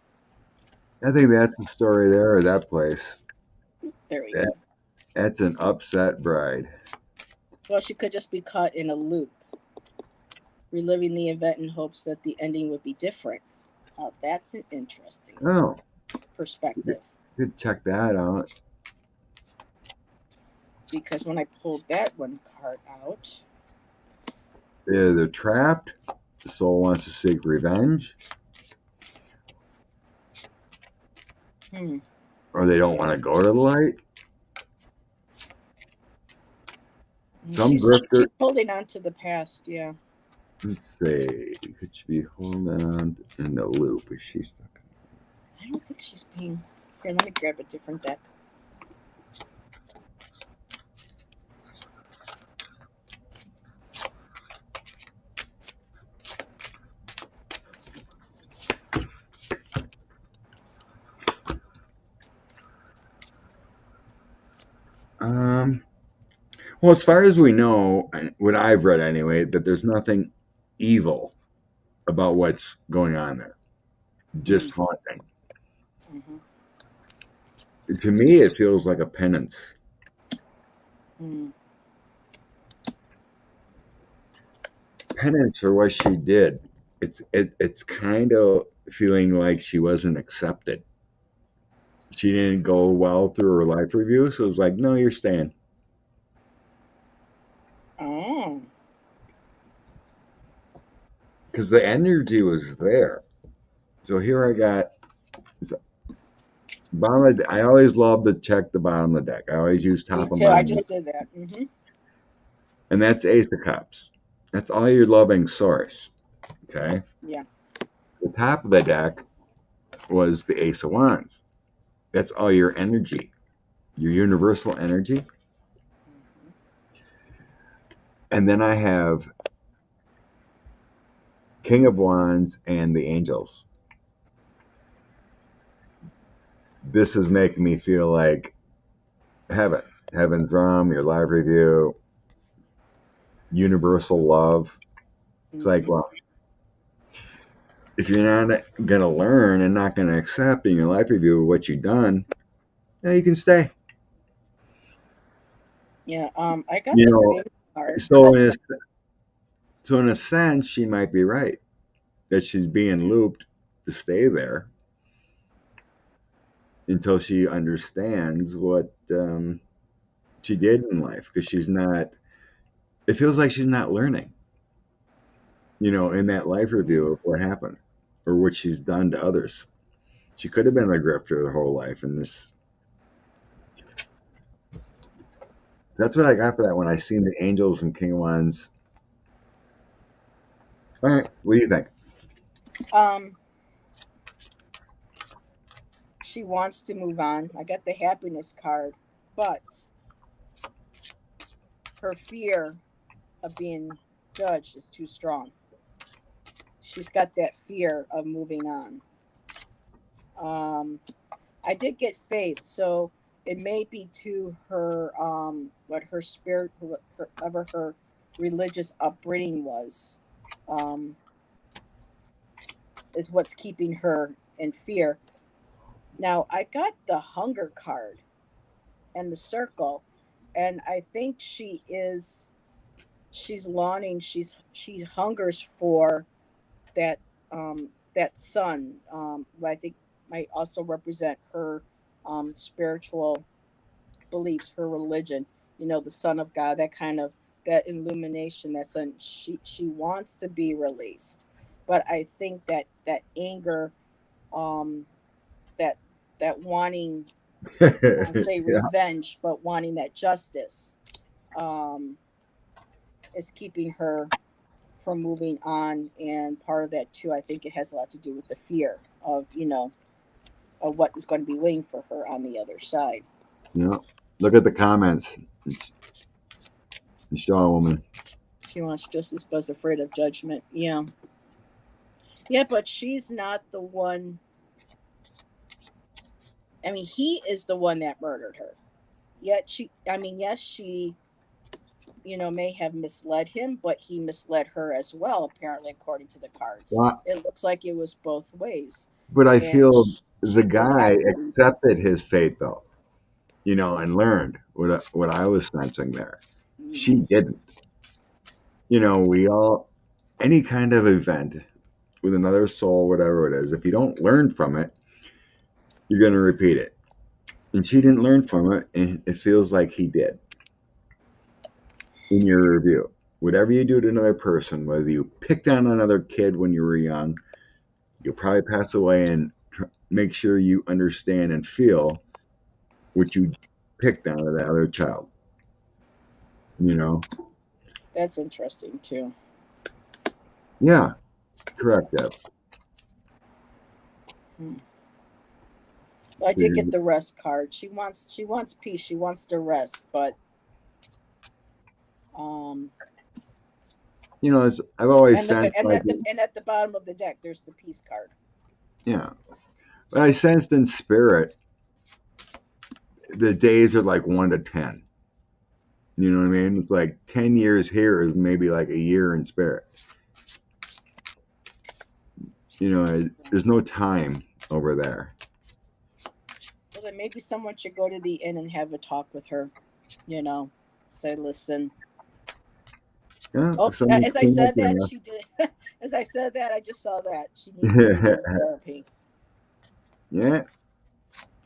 I think that's the story there of that place. There we That, go. that's an upset bride. Well, she could just be caught in a loop, reliving the event in hopes that the ending would be different. Oh, that's an interesting Oh, perspective. could check that out. Because when I pulled that one card out, They're trapped. The soul wants to seek revenge, hmm, or they don't want to go to the light. Some she's grifter. holding on to the past. Yeah, Let's see. Could she be holding on in the loop? Is she stuck? I don't think she's being. Here, let me grab a different deck. Um. Well, as far as we know, what I've read anyway, that there's nothing evil about what's going on there. Mm, Just haunting. mm-hmm, To me, it feels like a penance. mm, Penance for what she did. It's kind of feeling like she wasn't accepted. She didn't go well through her life review, so it was like, no, you're staying. oh, Because the energy was there. So here I got bottom of the, I always love to check the bottom of the deck. I always use me top and too. I bottom, just did that. Mm-hmm. and that's Ace of Cups. That's all your loving source. Okay. Yeah. The top of the deck was the Ace of Wands. That's all your energy, your universal energy. Mm-hmm. And then I have King of Wands and the Angels. This is making me feel like heaven. Heaven's realm, your live review, universal love. It's like, Mm-hmm. well, if you're not going to learn and not going to accept in your life review what you've done, you can stay. Yeah. I got You the know, faith card. so Oh, in a, sorry. so in a sense, she might be right that she's being looped to stay there until she understands what she did in life because she's not. It feels like she's not learning. In that life review of what happened or what she's done to others. She could have been a grifter her whole life, and this. That's what I got for that when I seen the Angels and King of Wands. All right, what do you think? Um, she wants to move on. I got the happiness card, but her fear of being judged is too strong. She's got that fear of moving on. Um, I did get faith, so it may be to her what her spirit, whatever her religious upbringing was, um, is what's keeping her in fear. Now I got the hunger card and the circle, and I think she's longing, she hungers for that that son. I think might also represent her spiritual beliefs, her religion. The Son of God, that kind of that illumination. That son, she wants to be released. but I think that anger, um, that that wanting, I won't say Yeah. revenge, but wanting that justice, um, is keeping her from moving on. And part of that too, I think it has a lot to do with the fear of, of what is going to be waiting for her on the other side. Yeah. Look at the comments. Michelle woman. She wants justice but is afraid of judgment. Yeah. Yeah, but she's not the one. I mean, he is the one that murdered her. Yet I mean, yes, she, may have misled him, but he misled her as well, apparently, according to the cards. Well, It looks like it was both ways. but I And feel the she did guy ask to be. accepted his fate though, and learned what I was sensing there. She Mm, didn't. We all any kind of event with another soul, whatever it is, if you don't learn from it, you're going to repeat it. And she didn't learn from it, and it feels like he did in your review. Whatever you do to another person, whether you picked on another kid when you were young, you'll probably pass away and make sure you understand and feel what you picked on of that other child. You know? that's interesting, too. Yeah, correct, Deb. Hmm. I did get the rest card. She wants peace. She wants to rest, but um I've always and look at sensed like, and at the bottom of the deck there's the peace card. yeah, but I sensed in spirit the days are like 1 to 10. You know what I mean? It's like 10 years here is maybe like a year in spirit. There's no time over there. Well, then maybe someone should go to the inn and have a talk with her. You know, say, listen. Yeah, Oh, if someone's as I said connected that, enough. she did. As I said that, I just saw that she needs immediate therapy. Yeah,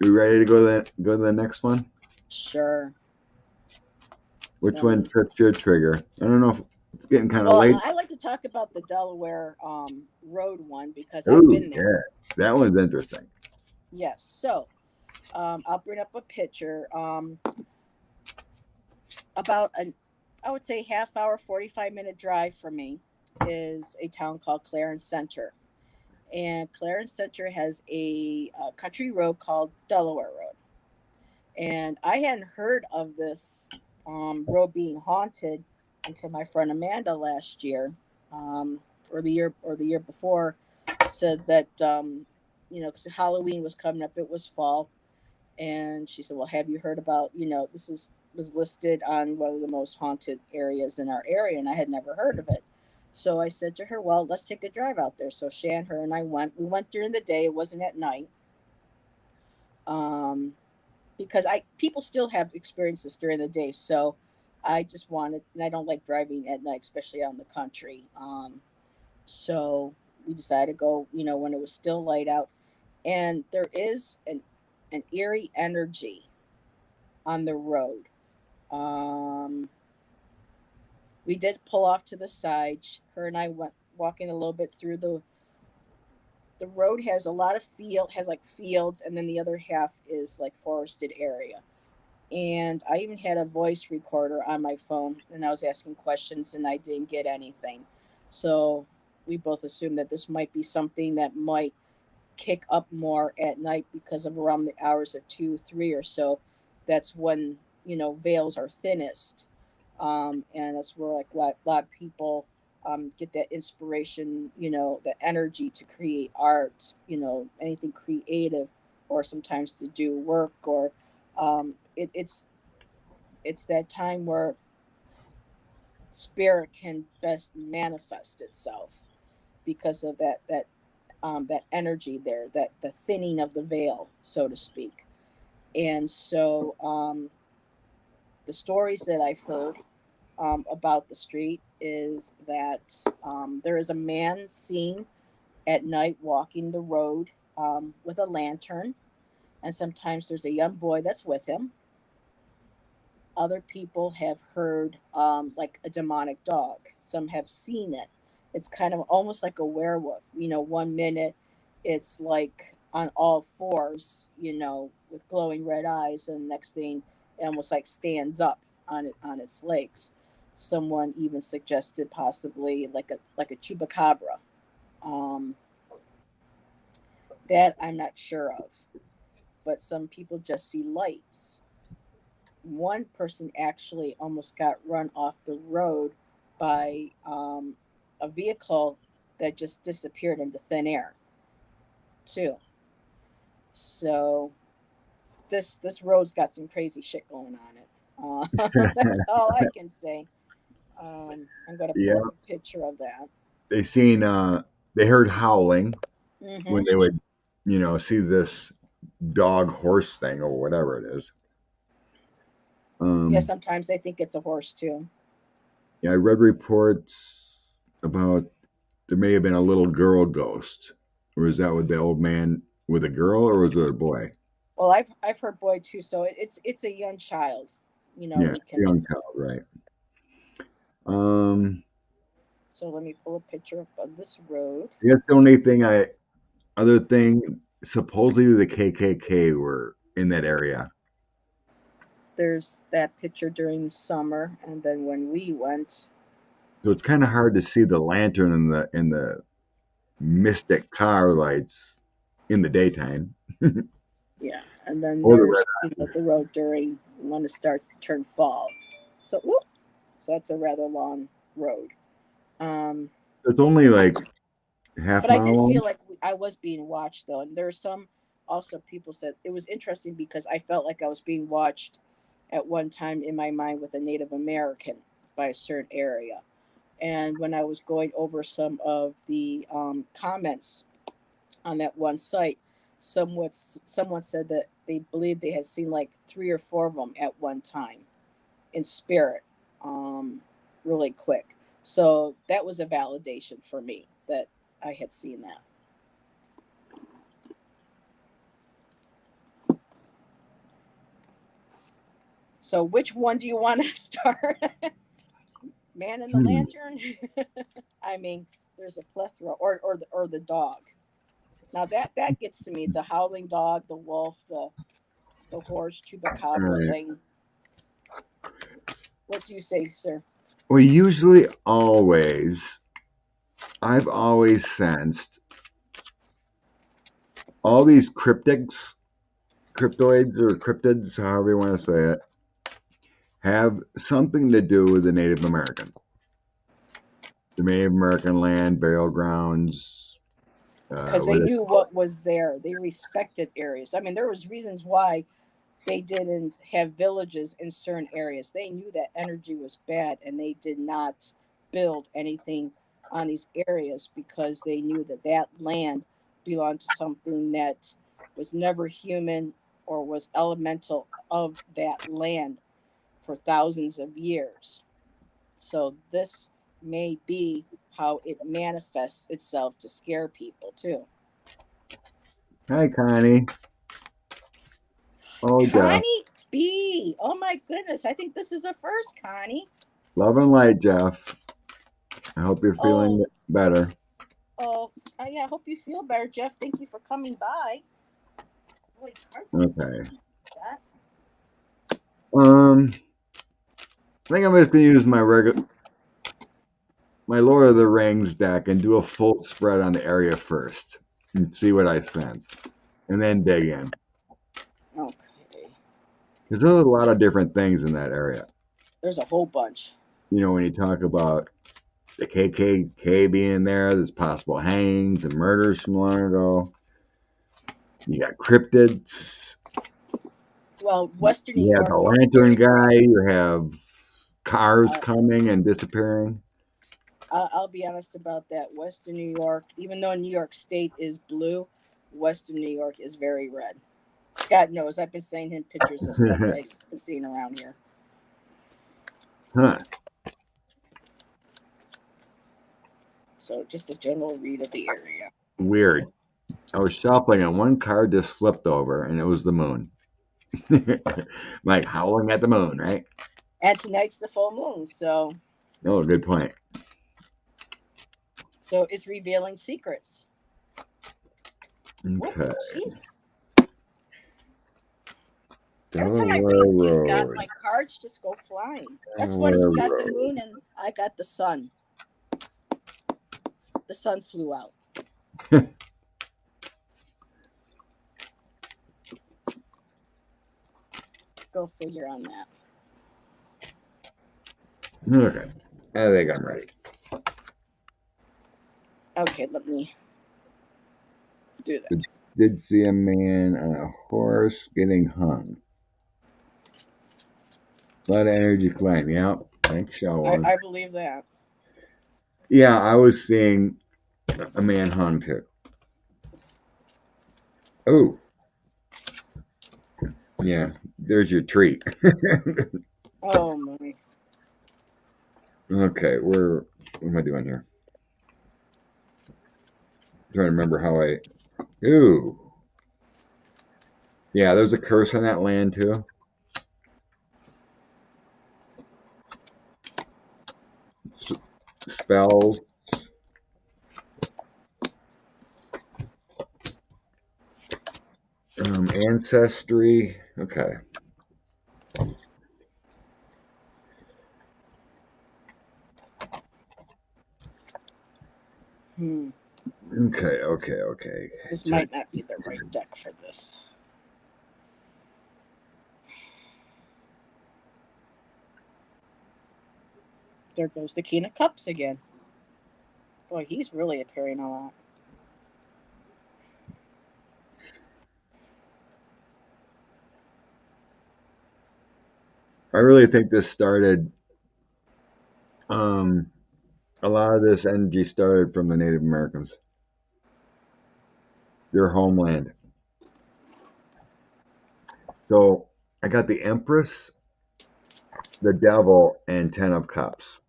you ready to go to the next one? Sure. Which Let one me. trips your trigger? I don't know if it's getting kind of Well, late. I like to talk about the Delaware Road one because I've Ooh, been there. yeah, that one's interesting. Yes. So I'll bring up a picture. About an, I would say, half hour, 45-minute drive from me is a town called Clarence Center. And Clarence Center has a country road called Delaware Road. And I hadn't heard of this road being haunted until my friend Amanda last year, or the year before, said that because Halloween was coming up, it was fall, and she said, "Well, have you heard about this is was listed on one of the most haunted areas in our area?" And I had never heard of it. So I said to her, "Well, let's take a drive out there." So Shan, her, and I went. We went during the day. It wasn't at night. Um, because I people still have experiences during the day. So I just wanted, and I don't like driving at night, especially out in the country. So we decided to go, when it was still light out, and there is an eerie energy on the road. Um, we did pull off to the side. Her and I went walking a little bit through the road. Has a lot of has like fields, and then the other half is like forested area. And I even had a voice recorder on my phone, and I was asking questions, and I didn't get anything. So we both assumed that this might be something that might kick up more at night because of around the hours of 2, 3 or so. That's when veils are thinnest, and that's where like a lot of people get that inspiration, the energy to create art, anything creative, or sometimes to do work, or it's that time where spirit can best manifest itself because of that energy there, that the thinning of the veil, so to speak. And so the stories that I've heard about the street is that there is a man seen at night walking the road with a lantern, and sometimes there's a young boy that's with him. Other people have heard like a demonic dog. Some have seen it, It's kind of almost like a werewolf. You know, one minute it's like on all fours, you know, with glowing red eyes, and next thing it almost like stands up on its legs. Someone even suggested possibly like a chupacabra. Um, that I'm not sure of, but some people just see lights. One person actually almost got run off the road by a vehicle that just disappeared into thin air too. So this road's got some crazy shit going on it. That's all I can say. I'm gonna pull Yeah, up a picture of that. they seen they heard howling when Hmm. they would, see this dog horse thing or whatever it is. Yeah, Um, sometimes I think it's a horse too. yeah, I read reports about there may have been a little girl ghost. Or is that with the old man with a girl, or was it a boy? Well, I've heard boy too, so it's a young child. You know, Yeah, we can. young child, right? Um, So let me pull a picture up of this road. I guess the only thing other thing, supposedly the KKK were in that area, There's that picture during the summer, and then when we went, so it's kind of hard to see the lantern and the mystic car lights in the daytime. yeah, and then Or the red. there's the road during when it starts to turn fall. So whoop, so that's a rather long road. Um, It's only like half but I mile did long. feel like I was being watched though, and there's some also people said it was interesting because I felt like I was being watched at one time in my mind with a Native American by a certain area. And when I was going over some of the comments on that one site, someone said that they believed they had seen like three or four of them at one time in spirit, um, really quick. So that was a validation for me that I had seen that. So which one do you want to start? Man in the Hmm. Lantern? I mean, there's a plethora, or the dog. Now that gets to me. The howling dog, the wolf, the horse, All chupacabra right. thing. What do you say, sir? Well, usually, I've always sensed all these cryptoids or cryptids, however you want to say it, have something to do with the Native Americans. The Native American land, burial grounds, Because they where knew what was there. They respected areas. I mean, there was reasons why they didn't have villages in certain areas. They knew that energy was bad, and they did not build anything on these areas because they knew that that land belonged to something that was never human or was elemental of that land for thousands of years. So this may be how it manifests itself to scare people too. hi, Connie. Oh, Jeff. Connie B. Oh my goodness. I think this is a first, Connie. Love and light, Jeff. I hope you're feeling Oh, better. oh, yeah, I hope you feel better, Jeff. Thank you for coming by. Boy, cards keep Okay. that. I think I'm just gonna use my Lord of the Rings deck and do a full spread on the area first and see what I sense, and then dig in. Okay. Because there's a lot of different things in that area. There's a whole bunch. When you talk about the KKK being there, there's possible hangings and murders from long ago. You got cryptids. Well, Western New You have York the is lantern very guy. red. You have cars Uh, coming and disappearing. I'll be honest about that. Western New York, even though New York State is blue, Western New York is very red. Scott knows. I've been sending him pictures of stuff that I've been seeing around here. Huh. So just a general read of the area. Weird. I was shuffling and one card just flipped over and it was the moon. Like howling at the moon, right? And tonight's the full moon, so Oh, good point. So it's revealing secrets. Whoop, Okay. jeez. Every time I Delaware read, just got Road. my cards just go flying. That's what Delaware he got the Road. moon and I got the sun. The sun flew out. Go figure on that. Okay. I think I'm ready. Okay, let me do that. Did see a man on a horse getting hung. A lot of energy flying. Yeah. Thanks, Shawan. I believe that. Yeah, I was seeing a man hung too. Oh, yeah. There's your treat. Oh my. Okay, what am I doing here? I'm trying to remember how I. Ooh. Yeah, there's a curse on that land too. Spells. Ancestry. Okay. Hmm. Okay. This Check. might not be the right deck for this. There goes the King of Cups again. Boy, he's really appearing a lot. I really think this started. Um, a lot of this energy started from the Native Americans, their homeland. So I got the Empress, the Devil, and Ten of Cups.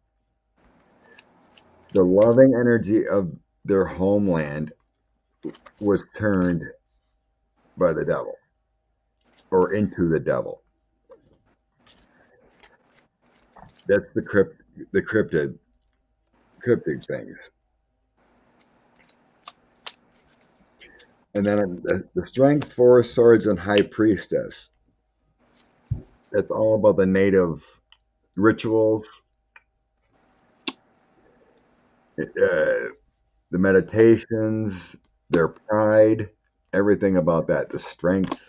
The loving energy of their homeland was turned by the devil or into the devil. That's the cryptic things. And then the Strength, Four Swords, and High Priestess. That's all about the native rituals, the meditations, their pride, everything about that. The strength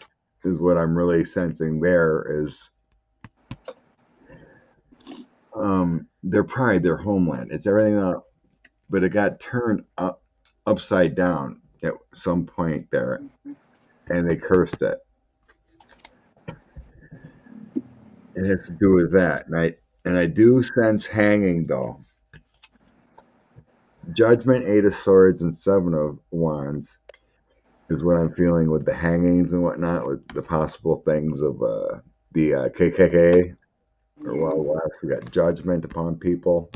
is what I'm really sensing there is their pride, their homeland. It's everything that, but it got turned upside down at some point there, and they cursed it. It has to do with that, and I do sense hanging though. Judgment, Eight of Swords, and Seven of Wands is what I'm feeling with the hangings and whatnot, with the possible things of the KKK or Wild Yeah. West. We got judgment upon people.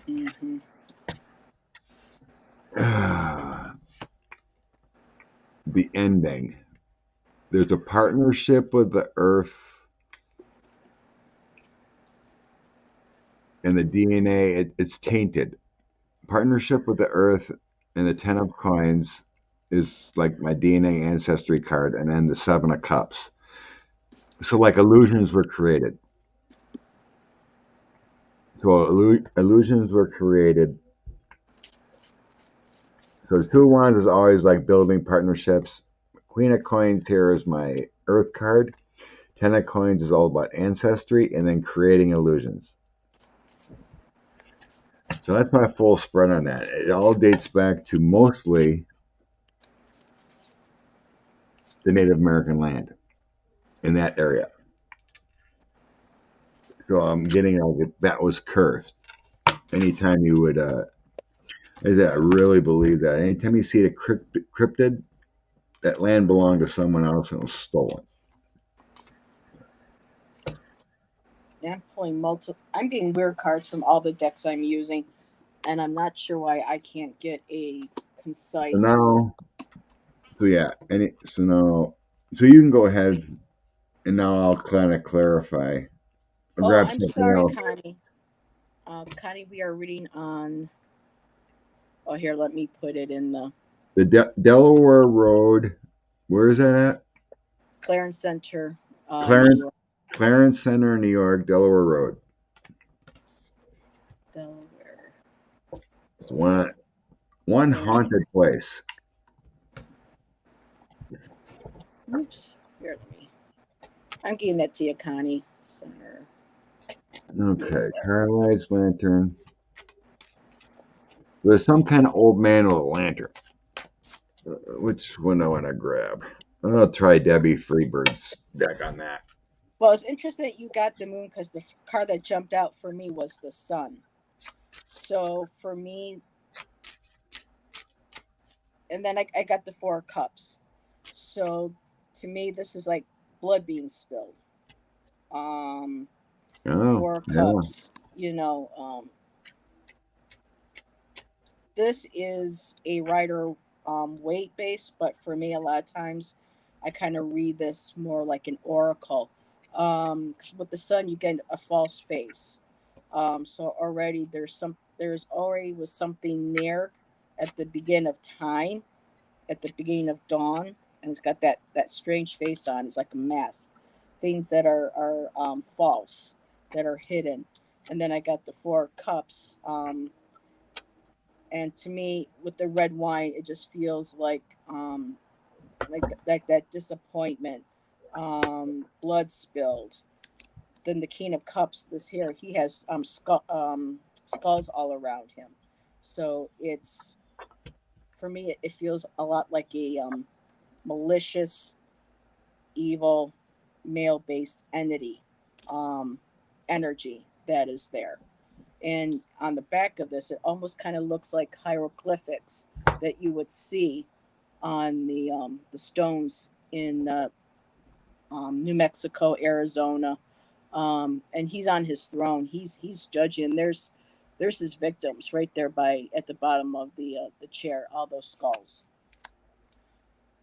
Mm-hmm. The ending. There's a partnership with the earth and the DNA. It's tainted. Partnership with the earth and the Ten of Coins is like my DNA ancestry card, and then the Seven of Cups. So like illusions were created. So illusions were created. So the Two of Wands is always like building partnerships. Queen of Coins here is my earth card. Ten of Coins is all about ancestry and then creating illusions. So that's my full spread on that. It all dates back to mostly the Native American land in that area. So I'm getting like that was cursed. Anytime you would, I really believe that. Anytime you see a cryptid, that land belonged to someone else and was stolen. Yeah, I'm pulling multiple. I'm getting weird cards from all the decks I'm using, and I'm not sure why I can't get a So concise. now, so yeah, so you can go ahead and now I'll kind of clarify. I'll Oh, grab I'm something sorry, else. Connie. Connie, we are reading on Oh, here, let me put it in the The Delaware Road. Where is that at? Clarence Center, New Clarence York. Clarence Center, New York, Delaware Road. Delaware It's Road. one haunted Clarence. place. Oops. Here, let me. I'm getting that to you, Connie. Center. Okay, car lights, lantern. There's some kind of old man with a lantern. Which one do I want to grab? I'll try Debbie Freebird's deck on that. Well, it's interesting that you got the moon because the card that jumped out for me was the sun. So for me, and then I got the four cups. So to me, this is like blood being spilled. Um, the Oh, four yeah. cups. This is a writer weight based, but for me, a lot of times I kind of read this more like an oracle. 'Cause with the sun, you get a false face. So already there's already was something there at the beginning of time, at the beginning of dawn, and it's got that strange face on. It's like a mask, things that are false, that are hidden, and then I got the four cups. And to me, with the red wine, it just feels like that disappointment, blood spilled. Then the King of Cups, this here, he has skulls all around him. So it's for me, it feels a lot like a malicious, evil, male-based entity, um, energy that is there. And on the back of this, it almost kind of looks like hieroglyphics that you would see on the stones in New Mexico, Arizona, and he's on his throne. He's judging. There's his victims right there by at the bottom of the chair. All those skulls.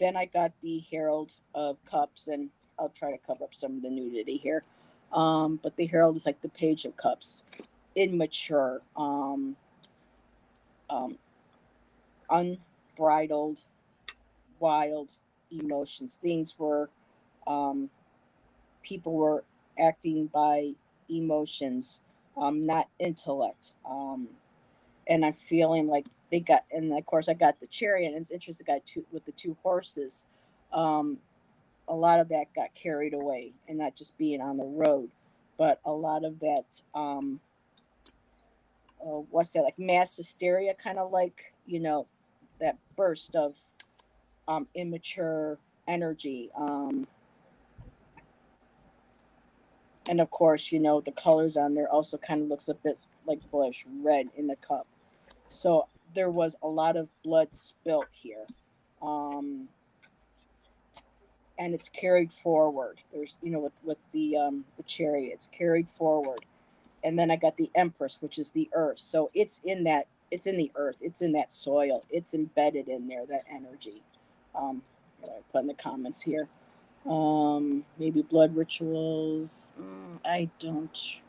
Then I got the Herald of Cups, and I'll try to cover up some of the nudity here. But the Herald is like the Page of Cups, immature, um, unbridled, wild emotions. Things were um, people were acting by emotions, not intellect. And I'm feeling like they got, and of course I got the chariot, and it's interesting. I got two with the two horses. Um, a lot of that got carried away, and not just being on the road, but a lot of that. What's that like mass hysteria? Kind of like that burst of immature energy. And of course, the colors on there also kind of looks a bit like blush red in the cup. So there was a lot of blood spilt here. Um, and it's carried forward. There's, with the chariot, it's carried forward. And then I got the Empress, which is the earth. So it's in the earth, it's in that soil, it's embedded in there, that energy. What I put in the comments here. Maybe blood rituals. I don't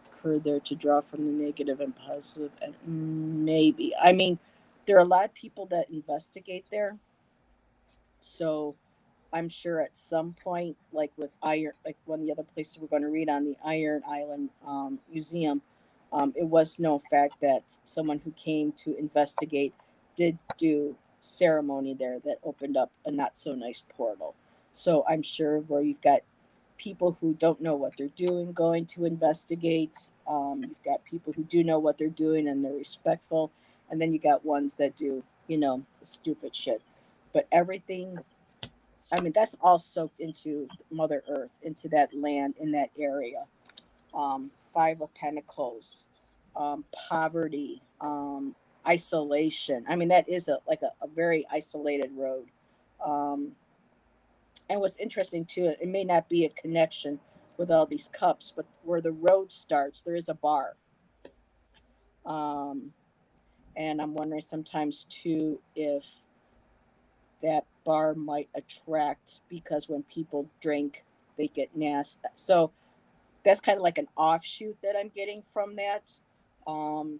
occur there to draw from the negative and positive, and maybe. I mean, there are a lot of people that investigate there, so I'm sure at some point, like with Iron, like one of the other places we're going to read on the Iron Island Museum, it was no fact that someone who came to investigate did do ceremony there that opened up a not so nice portal. So I'm sure where you've got people who don't know what they're doing going to investigate. You've got people who do know what they're doing and they're respectful, and then you got ones that do, stupid shit. But everything, I mean, that's all soaked into Mother Earth, into that land, in that area. Five of Pentacles, poverty, isolation. I mean, that is a very isolated road. Um, and what's interesting too, it may not be a connection with all these cups, but where the road starts, there is a bar. Um, and I'm wondering sometimes too if that bar might attract, because when people drink, they get nasty. So that's kind of like an offshoot that I'm getting from that.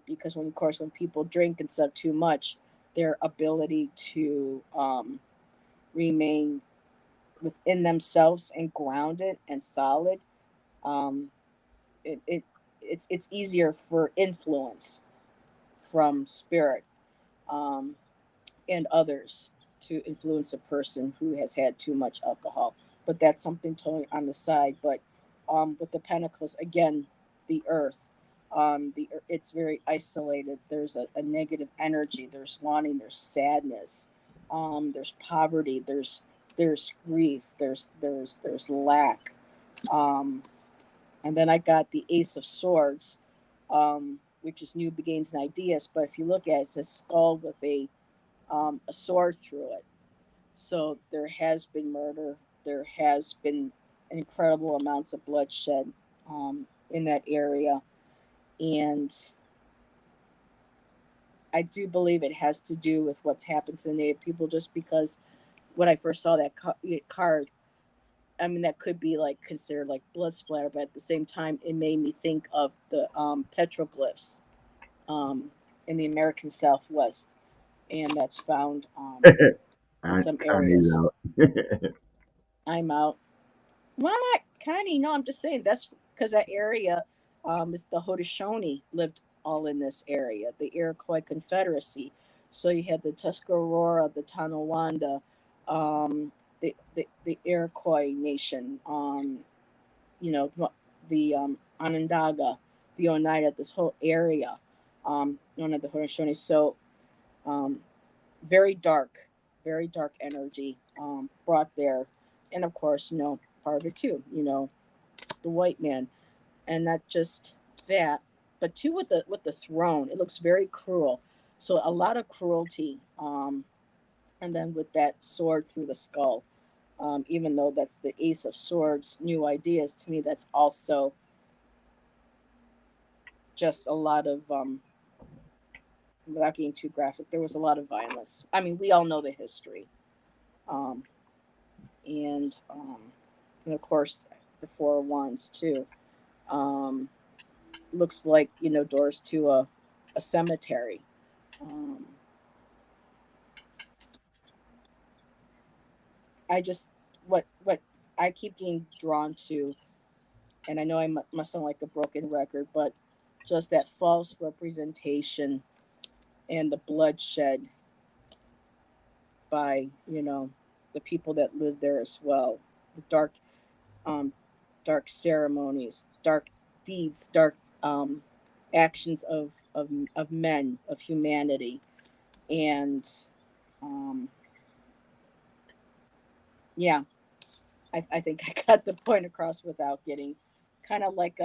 Because when, of course, when people drink and stuff too much, their ability to remain within themselves and grounded and solid, um, it, it it's easier for influence from spirit, um, and others to influence a person who has had too much alcohol. But that's something totally on the side. But with the Pentacles, again, the Earth, it's very isolated. There's a negative energy. There's longing. There's sadness. There's poverty. There's grief. There's lack. Um, and then I got the Ace of Swords, which is new beginnings and ideas. But if you look at it, it's a skull with a sword through it. So there has been murder. There has been incredible amounts of bloodshed in that area. And I do believe it has to do with what's happened to the Native people, just because when I first saw that card, I mean, that could be like considered like blood splatter, but at the same time, it made me think of the petroglyphs um, in the American Southwest, and that's found in some Connie's areas. out. I'm out. Well, I'm not Connie. No, I'm just saying that's because that area is the Haudenosaunee lived all in this area, the Iroquois Confederacy. So you had the Tuscarora, the Tonawanda, the Iroquois Nation, you know, the Onondaga, the Oneida, this whole area known as the Haudenosaunee. So um, very dark energy brought there, and of course, part of it too, the white man, and not just that, but too with the throne, it looks very cruel. So a lot of cruelty, and then with that sword through the skull. Even though that's the Ace of Swords, new ideas, to me, that's also just a lot of without getting too graphic, there was a lot of violence. I mean, we all know the history. Um, and of course the Four of Wands too. Um, looks like doors to a cemetery. Um, I just what I keep getting drawn to, and I know I must sound like a broken record, but just that false representation and the bloodshed by the people that live there as well. The um, dark ceremonies, dark deeds, dark actions of men, of humanity. And um, yeah, I think I got the point across without getting kind of like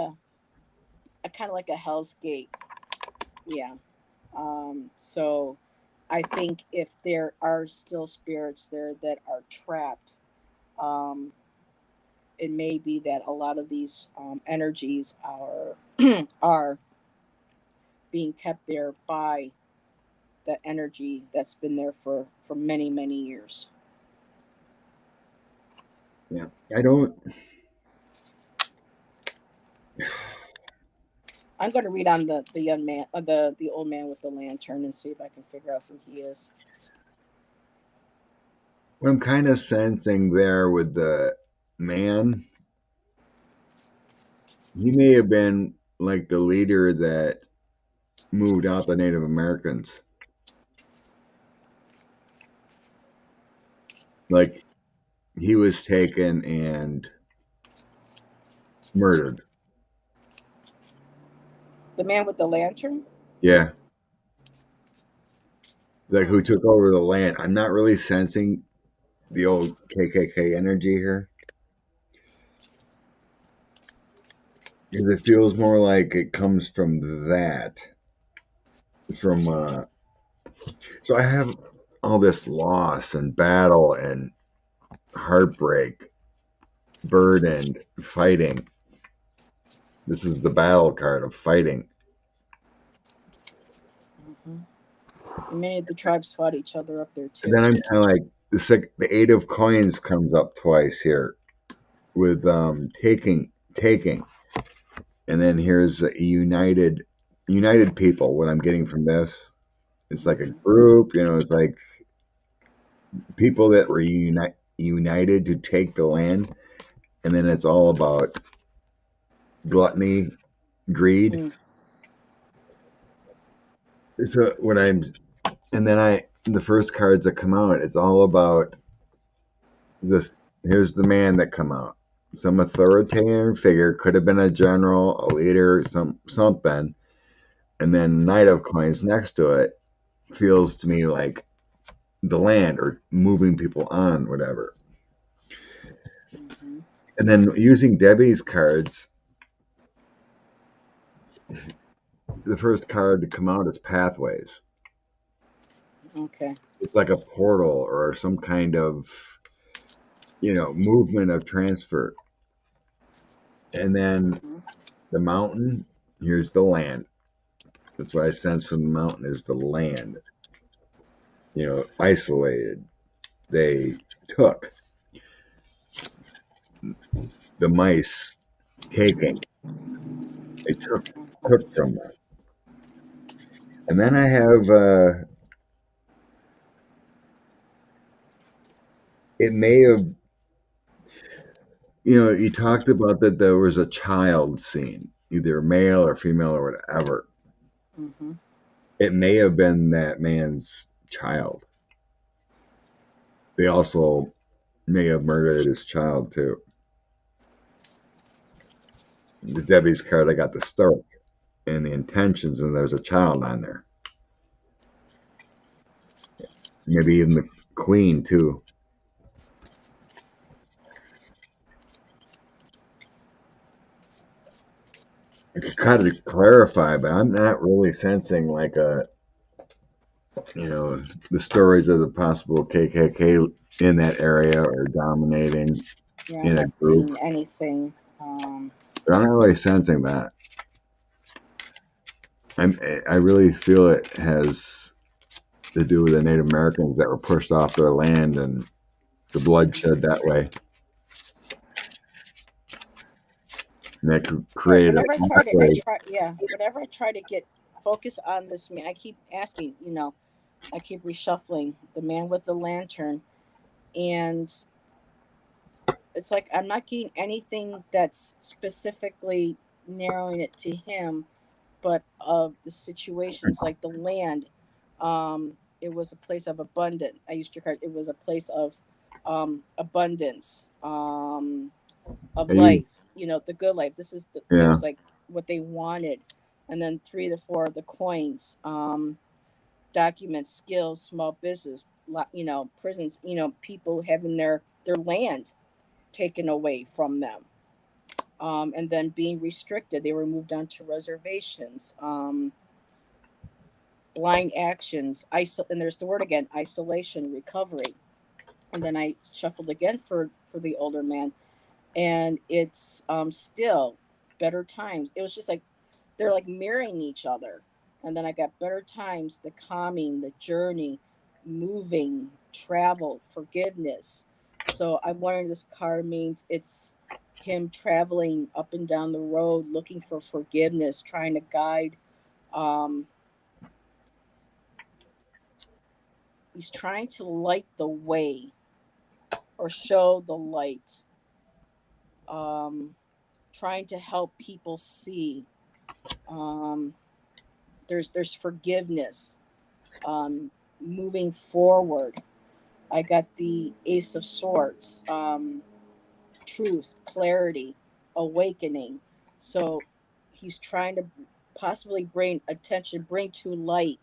a Hell's Gate. Yeah. So I think if there are still spirits there that are trapped, um, it may be that a lot of these energies are are being kept there by the energy that's been there for many years. Yeah, I don't. I'm going to read on the young man, the old man with the lantern, and see if I can figure out who he is. What I'm kind of sensing there with the man, he may have been like the leader that moved out the Native Americans. Like he was taken and murdered. The man with the lantern. Yeah, like Hmm. who took over the land. I'm not really sensing the old KKK energy here. Because it feels more like it comes from that. From so I have all this loss and battle and heartbreak, burdened, fighting. This is the battle card of fighting. Hmm. Many of the tribes fought each other up there And too. then I'm kind of like the eight of coins comes up twice here with taking, and then here's a united. united people. What I'm getting from this, it's like a Hmm. group. It's like people that were united to take the land, and then it's all about gluttony, greed. Mm. So when I'm, and then the first cards that come out, it's all about this. Here's the man that come out. Some authoritarian figure, could have been a general, a leader, something, and then Knight of Coins next to it feels to me like the land or moving people on, whatever. Hmm. And then using Debbie's cards, the first card to come out is Pathways. Okay. It's like a portal or some kind of movement of transfer. And then Hmm. the mountain, here's the land. That's what I sense from the mountain is the land. Isolated. They took the mice taking. They took from them. And then I have it may have you talked about that there was a child scene, either male or female or whatever. Hmm. It may have been that man's child. They also may have murdered his child too. The Debbie's card, I got the start and the intentions, and there's a child on there. Maybe even the queen too. I could kind of clarify, but I'm not really sensing like the stories of the possible KKK in that area or dominating Yeah, I'm in a not group. seeing anything. Um, But I'm not really sensing that. I really feel it has to do with the Native Americans that were pushed off their land and the bloodshed that way. And that could yeah, create a whenever I pathway. try, yeah, whenever I try to get focus on this man, I keep asking, I keep reshuffling the man with the lantern, and it's like I'm not getting anything that's specifically narrowing it to him, but of the situations like the land. It was a place of abundance. I used your card. It was a place of abundance, of I use, life. The good life. It yeah, was like what they wanted, and then 3 to 4 of the coins. Documents, skills, small business. Prisons. People having their land taken away from them, and then being restricted. They were moved onto reservations. Blind actions, and there's the word again, isolation, recovery. And then I shuffled again for the older man, and it's still better times. It was just like they're like mirroring each other. And then I got better times, the calming, the journey, moving, travel, forgiveness. So I'm wondering, this card means it's him traveling up and down the road looking for forgiveness, trying to guide. um, he's trying to light the way or show the light, um, trying to help people see. Um, there's forgiveness, moving forward. I got the Ace of Swords, truth, clarity, awakening. So he's trying to possibly bring attention, bring to light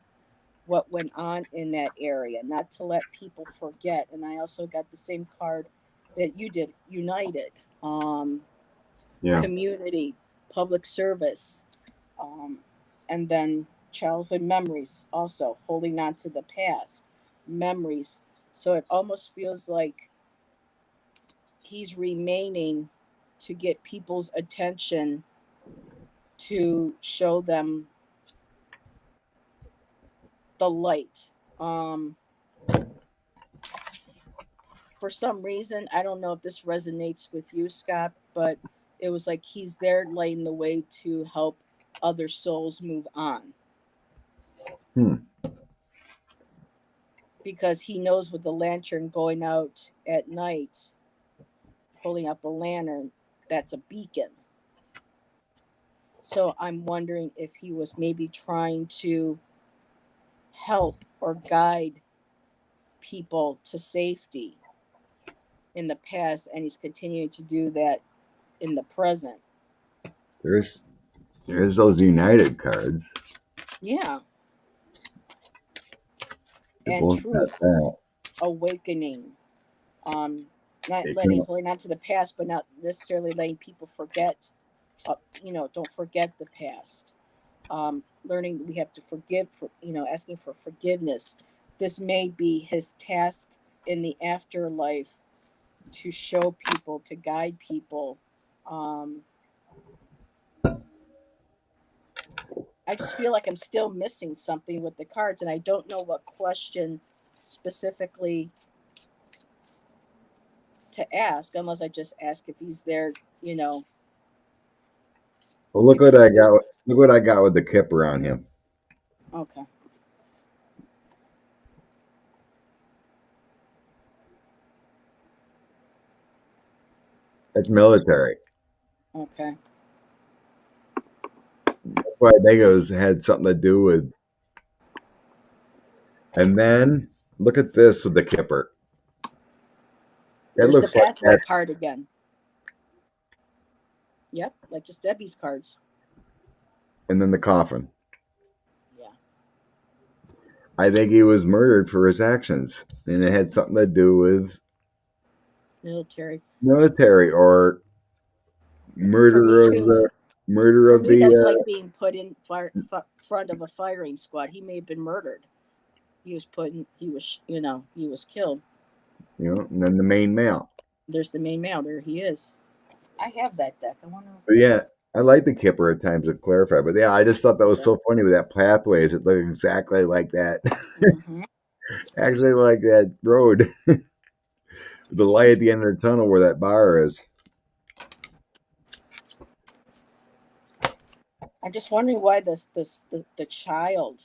what went on in that area, not to let people forget. And I also got the same card that you did, United, um, yeah, community, public service, um, and then childhood memories, also holding on to the past, memories. So it almost feels like he's remaining to get people's attention, to show them the light. Um, for some reason, I don't know if this resonates with you, Scott, but it was like he's there lighting the way to help other souls move on, Hmm. because he knows with the lantern going out at night, holding up a lantern, that's a beacon. So I'm wondering if he was maybe trying to help or guide people to safety in the past, and he's continuing to do that in the present. There's those United cards. Yeah. And People got truth, that. awakening, um, not They letting, couldn't. holding on to the past, but not necessarily letting people forget. Don't forget the past. Learning we have to forgive, for asking for forgiveness. This may be his task in the afterlife, to show people, to guide people. Um, I just feel like I'm still missing something with the cards, and I don't know what question specifically to ask, unless I just ask if he's there, you know, Well, look to what I do. got. Look what I got with the kipper on him. Okay. It's military. Okay. That's why I think it had something to do with. And then look at this with the kipper. It There's the looks like pathway that. card again. Yep, like just Debbie's cards. And then the coffin. Yeah. I think he was murdered for his actions, and it had something to do with Military. military or For me murder of too. the murder For of me, the. that's like being put in front of a firing squad. He may have been murdered. He was put in. He was, he was killed. And then the main male. There's the main male. There he is. I have that deck. I wonder. But yeah, I like the kipper at times to clarify. But yeah, I just thought that was Yep. so funny with that pathways. It looked exactly like that. Mm-hmm. Actually, like that road, the light at the end of the tunnel where that bar is. I'm just wondering why the child.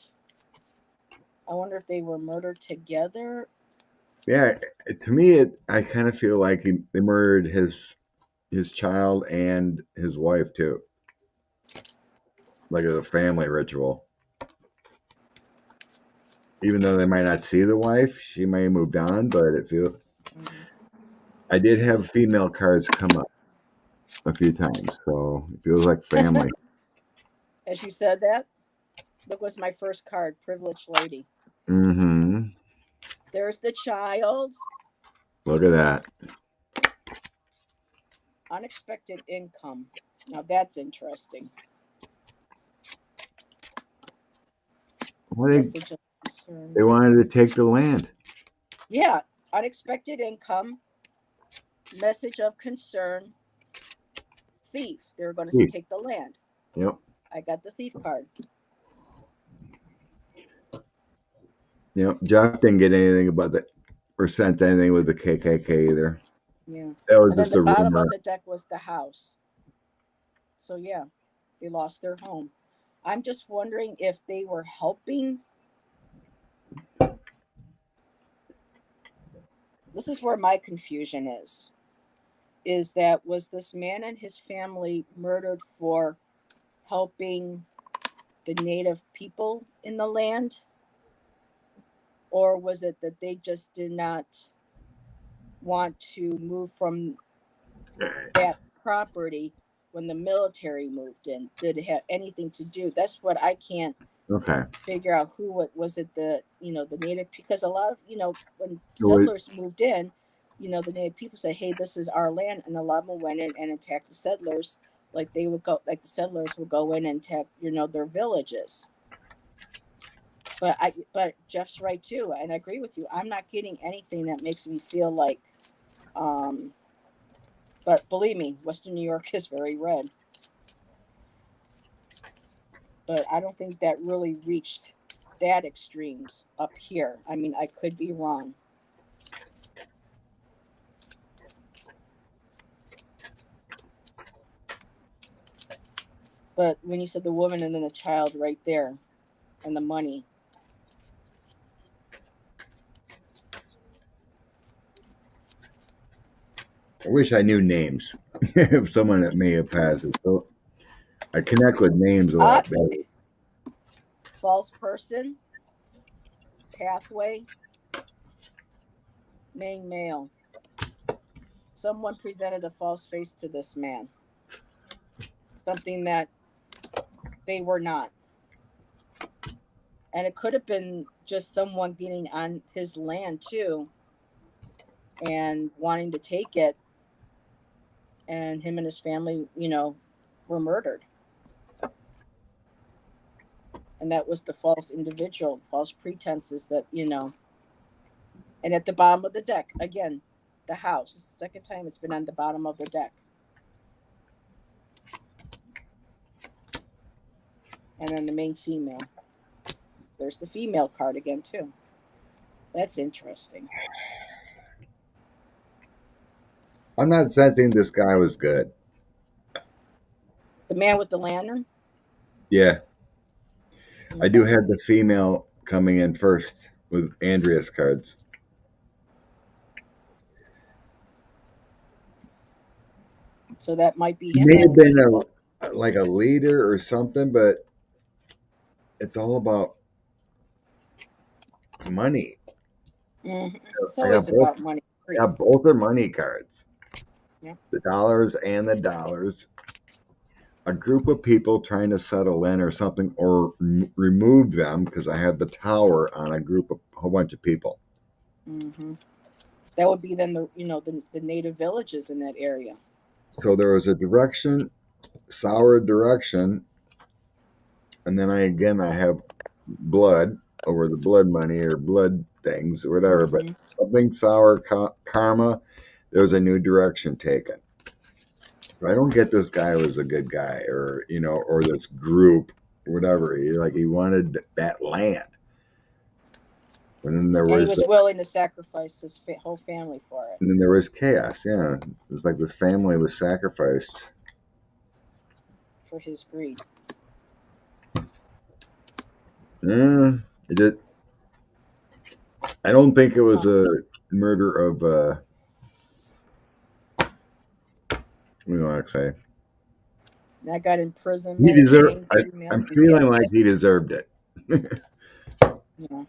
I wonder if they were murdered together. Yeah, to me, I kind of feel like they murdered his child and his wife too, like as a family ritual. Even though they might not see the wife, she may have moved on, but it feels. Mm-hmm. I did have female cards come up a few times, so it feels like family. As you said that, look, was my first card, privileged lady. Mm-hmm. There's the child. Look at that. Unexpected income. Now that's interesting. I think Message of they concern. wanted to take the land. Yeah, unexpected income. Message of concern. Thief. They were going to Thief. take the land. Yep. I got the thief card. Yep. Jeff didn't get anything about that or sent anything with the KKK either. Yeah. That was And then just the a bottom of rumor. the deck was the house. So yeah, they lost their home. I'm just wondering if they were helping. This is where my confusion is that, was this man and his family murdered for helping the native people in the land, or was it that they just did not want to move from that property when the military moved in? Did it have anything to do? That's what I can't Okay. figure out. Who, what was it, the native, because a lot of, when It was, settlers moved in, the native people say, hey, this is our land, and a lot of them went in and attacked the settlers. Like they would go, like the settlers would go in and attack, their villages. But Jeff's right too, and I agree with you. I'm not getting anything that makes me feel like, um but believe me, Western New York is very red. But I don't think that really reached that extremes up here. I mean, I could be wrong. But when you said the woman and then the child right there and the money, I wish I knew names of someone that may have passed it. So I connect with names a ah, lot better. false person, pathway, main male. Someone presented a false face to this man, something that they were not. And it could have been just someone getting on his land too and wanting to take it, and him and his family, were murdered. And that was the false individual, false pretenses that. And at the bottom of the deck, again, the house. It's the second time it's been on the bottom of the deck. And then the main female. There's the female card again, too. That's interesting. I'm not sensing this guy was good. The man with the lantern. Yeah, I do Okay. have the female coming in first with Andrea's cards. So that might be He him may have also. been like a leader or something, but it's all about money. It's I got always both. about money. I got both their money cards, Yeah. the dollars and the dollars. A group of people trying to settle in or something, or remove them because I have the tower on a group of a whole bunch of people. hmm That would be then the native villages in that area. So there was a direction, sour direction, and then I have blood over the blood money or blood things or whatever, but hmm something sour karma. There was a new direction taken. So I don't get this guy was a good guy, or or this group, whatever. He wanted that land. And then there And he was was willing to sacrifice his whole family for it, chaos. Yeah, it's like this family was sacrificed. for his greed. Yeah, it did. I don't think it was Huh. a murder of what do I say? And I got He imprisonment, deserved. main female, I'm and feeling like gift. he deserved it. Yeah.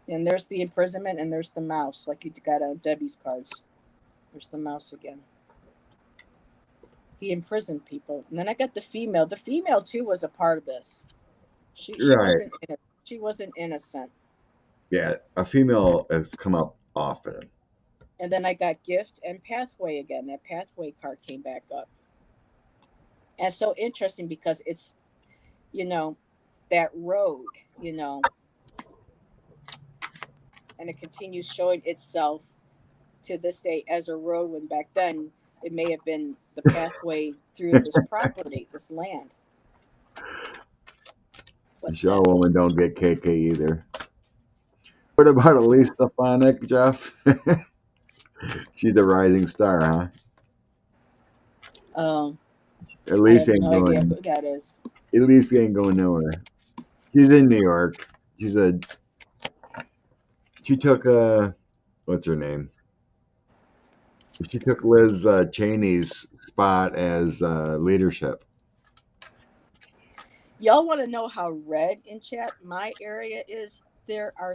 And there's the imprisonment, and there's the mouse, like you got on Debbie's cards. There's the mouse again. He imprisoned people, and then I got the female. The female too was a part of this. She Right. wasn't she wasn't innocent. Yeah, a female has come up often. And then I got gift and pathway again. That pathway card came back up. And it's so interesting because it's you know that road, you know, and it continues showing itself to this day as a road when back then it may have been the pathway through this property, this land. What's Shaw that? woman don't get KK either. What about Elise Stefanik, Jeff? She's a rising star, huh? Um, I Elise have ain't no idea going. who that is. Elise ain't going nowhere. She's in New York. She's a. She took what's her name? She took Liz Cheney's spot as leadership. Y'all want to know how red in chat my area is? There are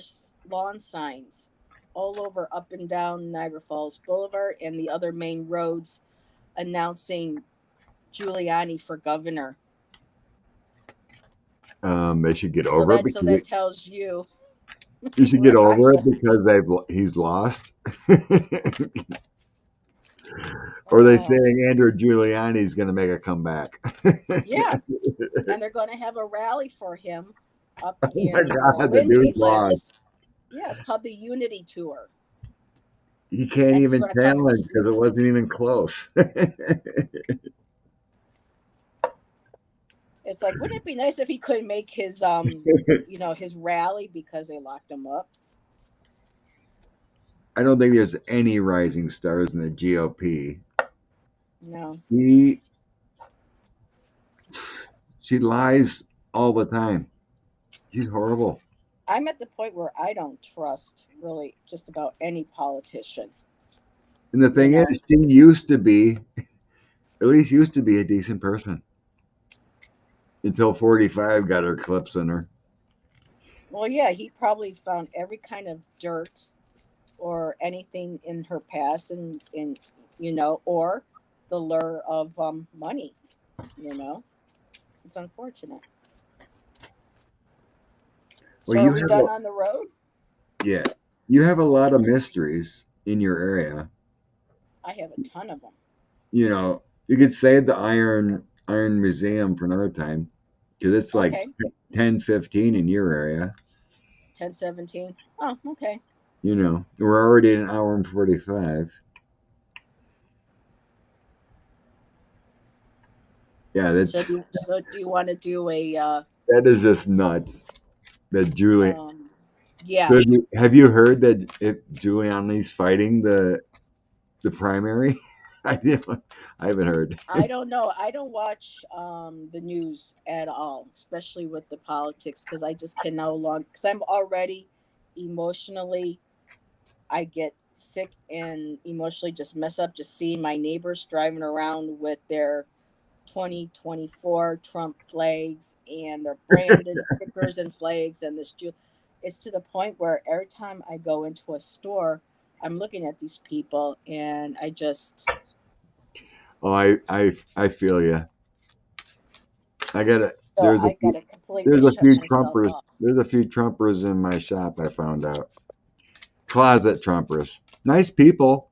lawn signs all over up and down Niagara Falls Boulevard and the other main roads announcing Giuliani for governor. They should get So over it that so that because tells you you should get where I over it live. because he's lost. Or they Oh, saying Andrew Giuliani's going to make a comeback. yeah, and they're going to have a rally for him up Oh my near where God, the Lindsay dude's lost. lives. Yeah, it's called the Unity Tour, He can't and he's even going to come and challenge speak. because it wasn't even close. It's like, wouldn't it be nice if he couldn't make his his rally because they locked him up? I don't think there's any rising stars in the GOP. No. He She lies all the time. She's horrible. I'm at the point where I don't trust really just about any politician. And the You thing is, know, she used to be, at least used to be a decent person until 45 got her clips in her. well, yeah, he probably found every kind of dirt or anything in her past, and or the lure of money. You know, it's unfortunate. Well, So, are we done on the road? yeah, you have a lot of mysteries in your area. I have a ton of them. You could save the Iron Museum for another time because it's like Okay, 10, 15 in your area. 10, 17. Oh, okay. We're already at an hour and 45. Yeah, So do you want to do a that is just nuts. That Julie. um So yeah. have you heard that if Giuliani's fighting the primary? I didn't, I haven't heard. I don't know. I don't watch the news at all, especially with the politics, because I just can no longer. Because I'm already emotionally, I get sick and emotionally just mess up just seeing my neighbors driving around with their 2024 Trump flags and their branded stickers and flags and this. It's to the point where every time I go into a store, I'm looking at these people and I just Oh, I feel you. I got it. so I gotta completely There's a shut few myself Trumpers. off. There's a few Trumpers in my shop. I found out closet Trumpers. Nice people.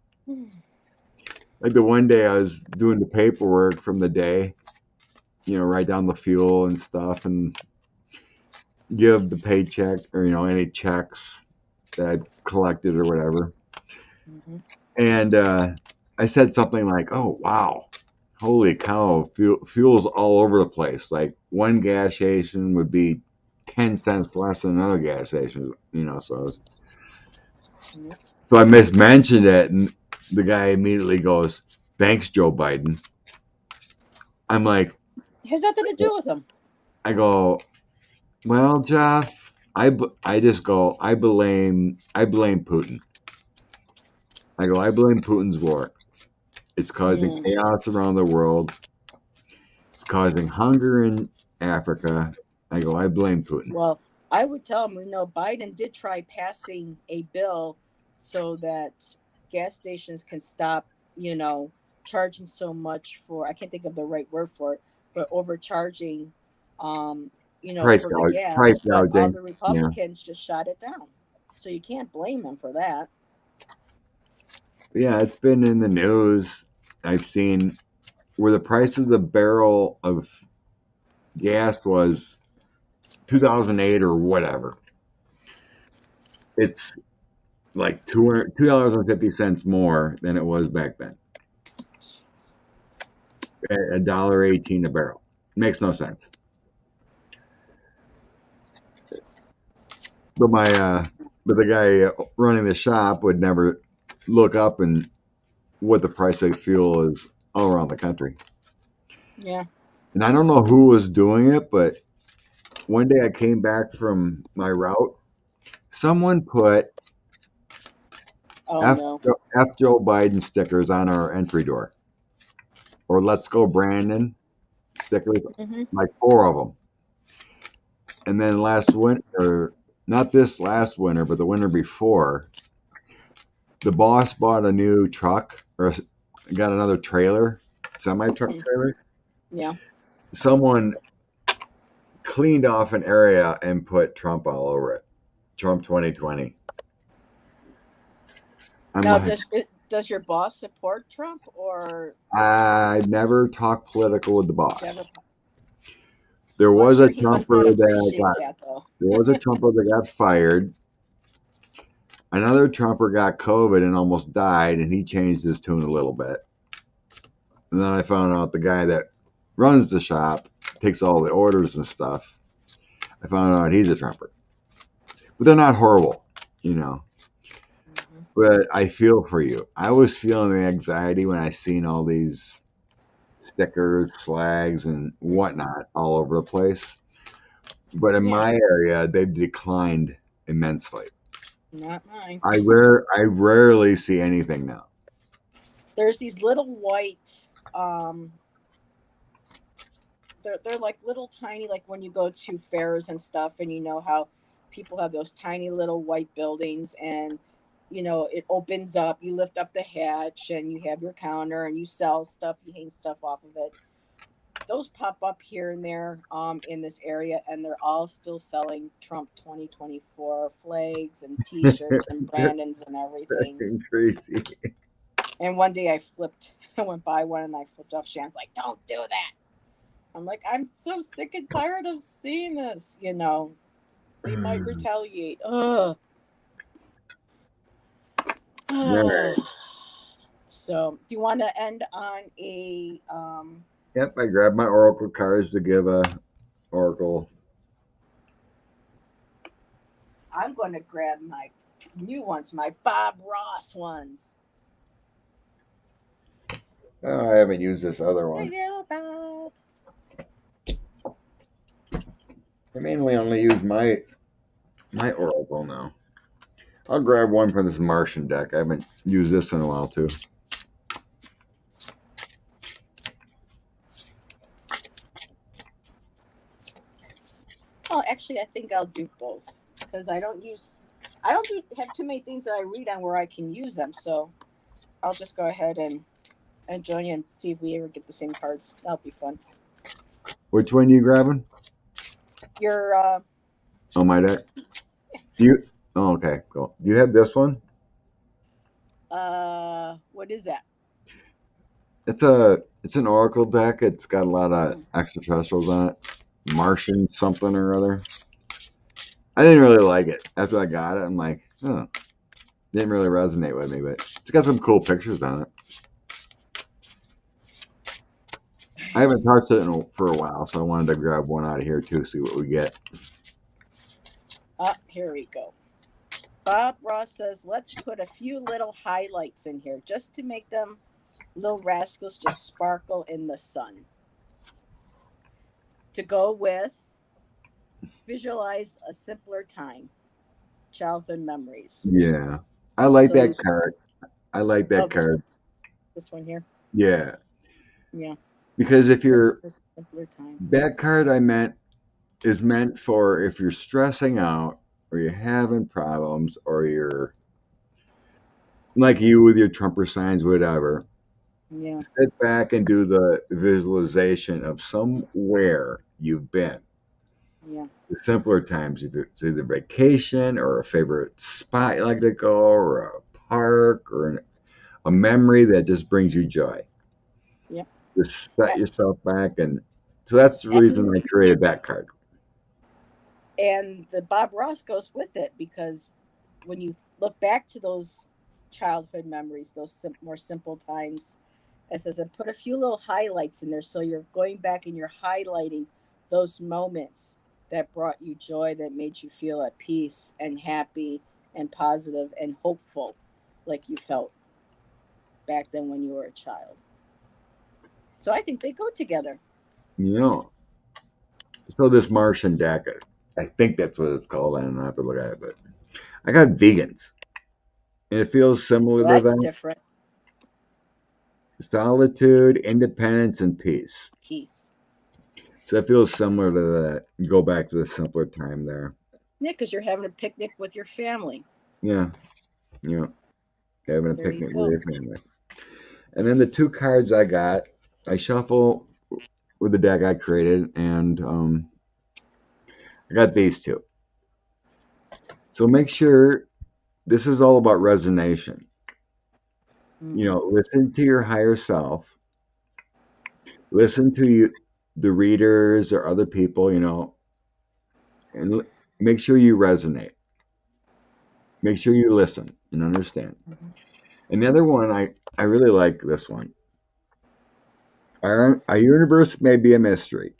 Like the one day I was doing the paperwork from the day, write down the fuel and stuff, and give the paycheck or any checks that I collected or whatever. Mm-hmm. And I said something like, "Oh wow, holy cow, fuel's all over the place. Like one gas station would be 10 cents less than another gas station, Mm-hmm. So I mismentioned it, and the guy immediately goes, "Thanks, Joe Biden." I'm like, It has nothing to do with them. I go, "Well, Jeff, I just go, I blame Putin. I blame Putin's war. It's causing Mm. chaos around the world. It's causing hunger in Africa. I blame Putin." Well, I would tell them, Biden did try passing a bill so that gas stations can stop, you know, charging so much for, I can't think of the right word for it, but overcharging, um, for the Price gas. But all gouging. the Yeah. Republicans just shot it down. So you can't blame them for that. Yeah, it's been in the news. I've seen where the price of the barrel of gas was 2008 or whatever. It's like $2.50 more than it was back then. $1.18 a barrel. Makes no sense. But the guy running the shop would never look up and what the price of fuel is all around the country. Yeah. And I don't know who was doing it, but one day I came back from my route. Someone put Oh, F, no. F Joe Biden stickers on our entry door, or Let's Go Brandon stickers, Hmm. like four of them. And then last winter, not this last winter, but the winter before, the boss bought a new truck or got another trailer, semi truck trailer. Yeah. Someone cleaned off an area and put Trump all over it. Trump 2020. I'm Now, like, does your boss support Trump or I never talked political with the never? boss. There Well, I'm was a sure he must Trumper not that appreciate got that, though. there was a Trumper that got fired. Another Trumper got COVID and almost died, and he changed his tune a little bit. And then I found out the guy that runs the shop, takes all the orders and stuff. I found out he's a Trumper. But they're not horrible, you know. Hmm. But I feel for you. I was feeling the anxiety when I seen all these stickers, flags, and whatnot all over the place. But in Yeah, my area, they've declined immensely. not mine. I rarely see anything now. There's these little white, um, they're like little tiny, like when you go to fairs and stuff, and you know how people have those tiny little white buildings, and it opens up, you lift up the hatch, and you have your counter, and you sell stuff, you hang stuff off of it. Those pop up here and there in this area, and they're all still selling Trump 2024 flags and T-shirts and Brandons and everything. Crazy. And one day I went by one and I flipped off. Shan's like, "Don't do that." I'm like, "I'm so sick and tired of seeing this. They might retaliate." Ugh. Yeah. So, do you want to end on a? Yep, I grabbed my Oracle cards to give a Oracle. I'm going to grab my new ones, my Bob Ross ones. Oh, I haven't used this other I one. know, Bob. I mainly only use my Oracle now. I'll grab one from this Martian deck. I haven't used this in a while too. Oh, actually, I think I'll do both because I don't have too many things that I read on where I can use them. So I'll just go ahead and join you and see if we ever get the same cards. That'll be fun. Which one you grabbing? Your Oh, my deck. Do you? Oh, okay, cool. Do you have this one? what is that? It's an Oracle deck. It's got a lot of Mm. extraterrestrials on it. Martian something or other. I didn't really like it. After I got it, I'm like, oh, didn't really resonate with me, but it's got some cool pictures on it. I haven't touched it for a while, so I wanted to grab one out of here too, see what we get. Here we go. Bob Ross says, let's put a few little highlights in here just to make them little rascals just sparkle in the sun. To go with visualize a simpler time, childhood memories. Yeah, I like So that you, card. I like oh, that card. this one here. Yeah, Yeah. because if you're This simpler time. that card, I meant is meant for if you're stressing out or you're having problems or you're like you with your Trumper signs, whatever. Yeah. Sit back and do the visualization of somewhere you've been. Yeah. The simpler times, if it's either vacation or a favorite spot you like to go, or a park, or a memory that just brings you joy. Yeah. Just set yourself back, and so that's the reason And I created that card. and the Bob Ross goes with it because when you look back to those childhood memories, those more simple times, it says, and put a few little highlights in there. So you're going back and you're highlighting those moments that brought you joy, that made you feel at peace and happy and positive and hopeful, like you felt back then when you were a child. So I think they go together. You know, so this Martian deck, I think that's what it's called. I don't have to look at it, but I got vegans, and it feels similar Well, to that's that. different. Solitude, independence, and peace. Peace. So it feels similar to that. Go back to the simpler time there. Yeah, because you're having a picnic with your family. Yeah, you know, having a There you picnic with go. your family. And then the two cards I got, I shuffle with the deck I created, and I got these two. So make sure this is all about resonation. Mm-hmm. Listen to your higher self. Listen to you, the readers or other people. And make sure you resonate. Make sure you listen and understand. Mm-hmm. And the other one, I really like this one. Our universe may be a mystery,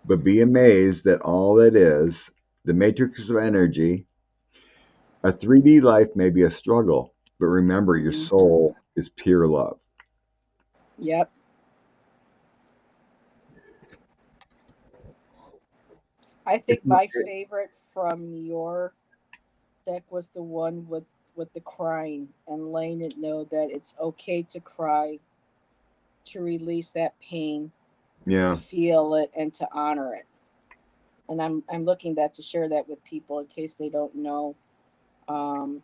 but be amazed that all that is, the matrix of energy, a 3D life may be a struggle, but remember your Mm-hmm. soul is pure love. Yep. I It's, think my favorite from your deck was the one with the crying and letting it know that it's okay to cry, to release that pain, to yeah. feel it, and to honor it. And I'm looking that to share that with people in case they don't know um,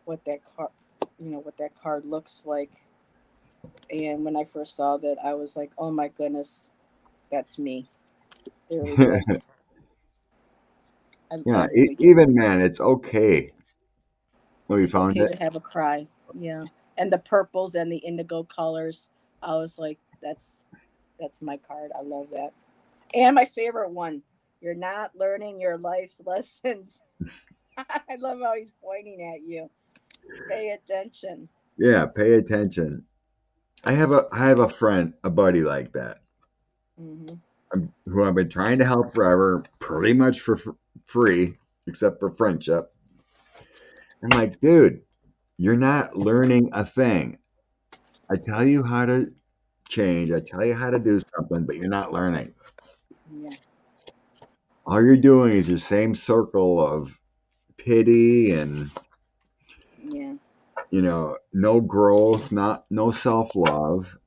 what that card, what that card looks like. And when I first saw that, I was like, oh my goodness, that's me. There we go. I Yeah, really just, even man, it's okay. Well, you it's found okay it? to have a cry. Yeah. And the purples and the indigo colors, I was like, that's my card. I love that. And my favorite one, you're not learning your life's lessons. I love how he's pointing at you. Pay attention. Yeah, pay attention. I have a friend, a buddy like that, Hmm. who I've been trying to help forever, pretty much for free, except for friendship. I'm like, dude, you're not learning a thing. I tell you how to change. I tell you how to do something, but you're not learning. Yeah. All you're doing is your same circle of pity and Yeah. no growth, not no self love.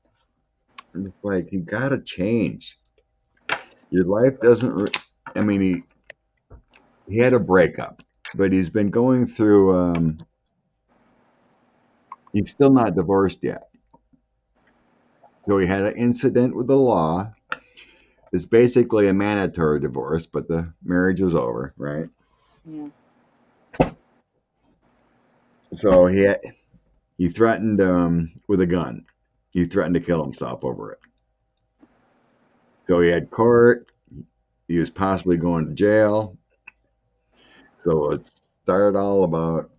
It's like you gotta change. Your life doesn't. I mean, he had a breakup, but he's been going through. He's still not divorced yet. So he had an incident with the law. It's basically a mandatory divorce, but the marriage was over, right? Yeah. So he threatened with a gun. He threatened to kill himself over it. So he had court. He was possibly going to jail. So it started all about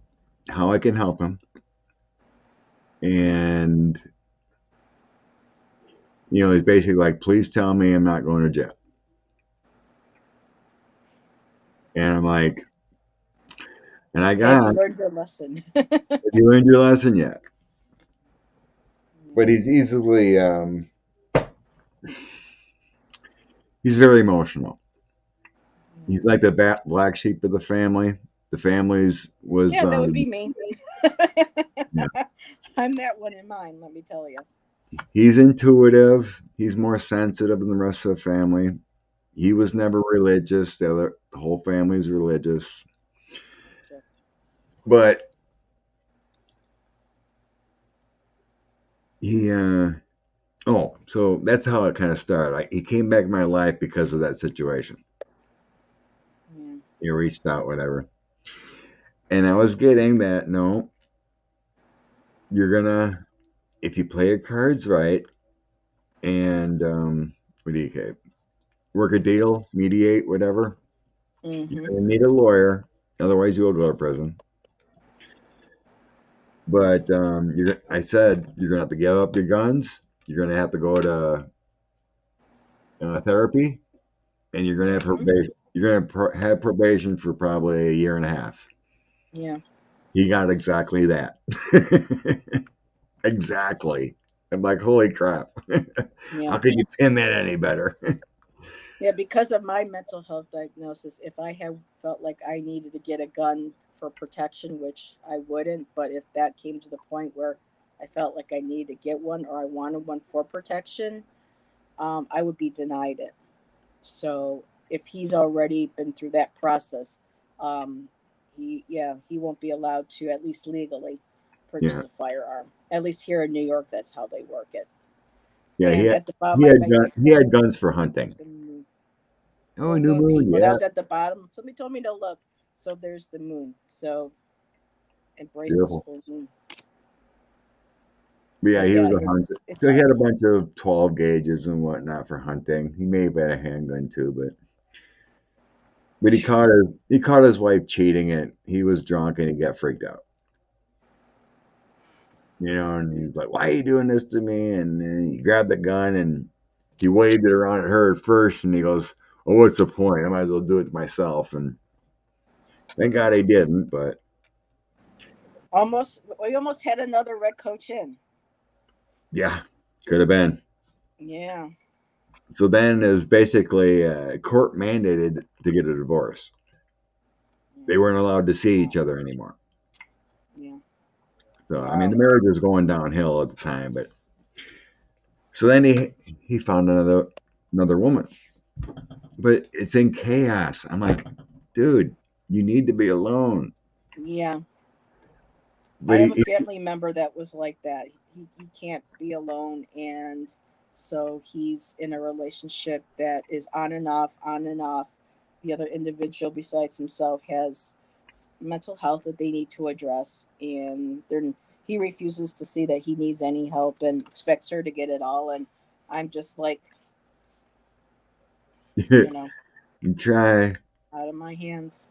how I can help him. And, he's basically like, please tell me I'm not going to jail. And I'm like, and I Have got you him. learned your lesson? Have you learned your lesson yet? But he's very emotional. He's like the black sheep of the family. The family's was Yeah, that would be me. yeah. I'm that one in mine, let me tell you. He's intuitive. He's more sensitive than the rest of the family. He was never religious. The whole family's religious. Sure. But he so that's how it kind of started. He came back in my life because of that situation. Yeah. He reached out, whatever. And I was getting that, no, you're gonna, if you play your cards right and what do you say, work a deal, mediate, whatever, you're Mm-hmm. gonna need a lawyer, otherwise you will go to prison. But I said you're gonna have to give up your guns. You're gonna have to go to therapy, and you're gonna have Mm-hmm. probation. You're gonna have probation for probably a year and a half. Yeah. He got exactly that. Exactly. I'm like, holy crap! Yeah. How could you pin that any better? Yeah, because of my mental health diagnosis, if I had felt like I needed to get a gun for protection, which I wouldn't, but if that came to the point where I felt like I needed to get one or I wanted one for protection, I would be denied it. So if he's already been through that process, he won't be allowed to, at least legally, Yeah, purchase a firearm. At least here in New York, that's how they work it. yeah. He And had at the bottom, he had I gun, did he find had guns for hunting. the moon. Oh, Oh, new moon moon. people. That Yeah, was at the bottom. Somebody told me to look. So there's the moon. So embrace this beautiful. full moon. But yeah, But he yeah, was a hunter. it's So he hard. had a bunch of 12 gauges and whatnot for hunting. He may have had a handgun too, but he caught his wife cheating and he was drunk and he got freaked out. And he's like, "Why are you doing this to me?" And then he grabbed the gun and he waved it around at her at first, and he goes, "Oh, what's the point? I might as well do it myself." And thank God he didn't. But Almost, we almost had another red coach in. yeah, could have been. Yeah. So then it was basically court mandated to get a divorce. Yeah. They weren't allowed to see Wow. each other anymore. Yeah. So I mean, the Wow. marriage was going downhill at the time, but so then he found another woman, but it's in chaos. I'm like, dude, you need to be alone. Yeah. I But have a family member that was like that. He can't be alone, and so he's in a relationship that is on and off, on and off. The other individual besides himself has mental health that they need to address, and he refuses to see that he needs any help and expects her to get it all. And I'm just like, you you know, try. out of my hands.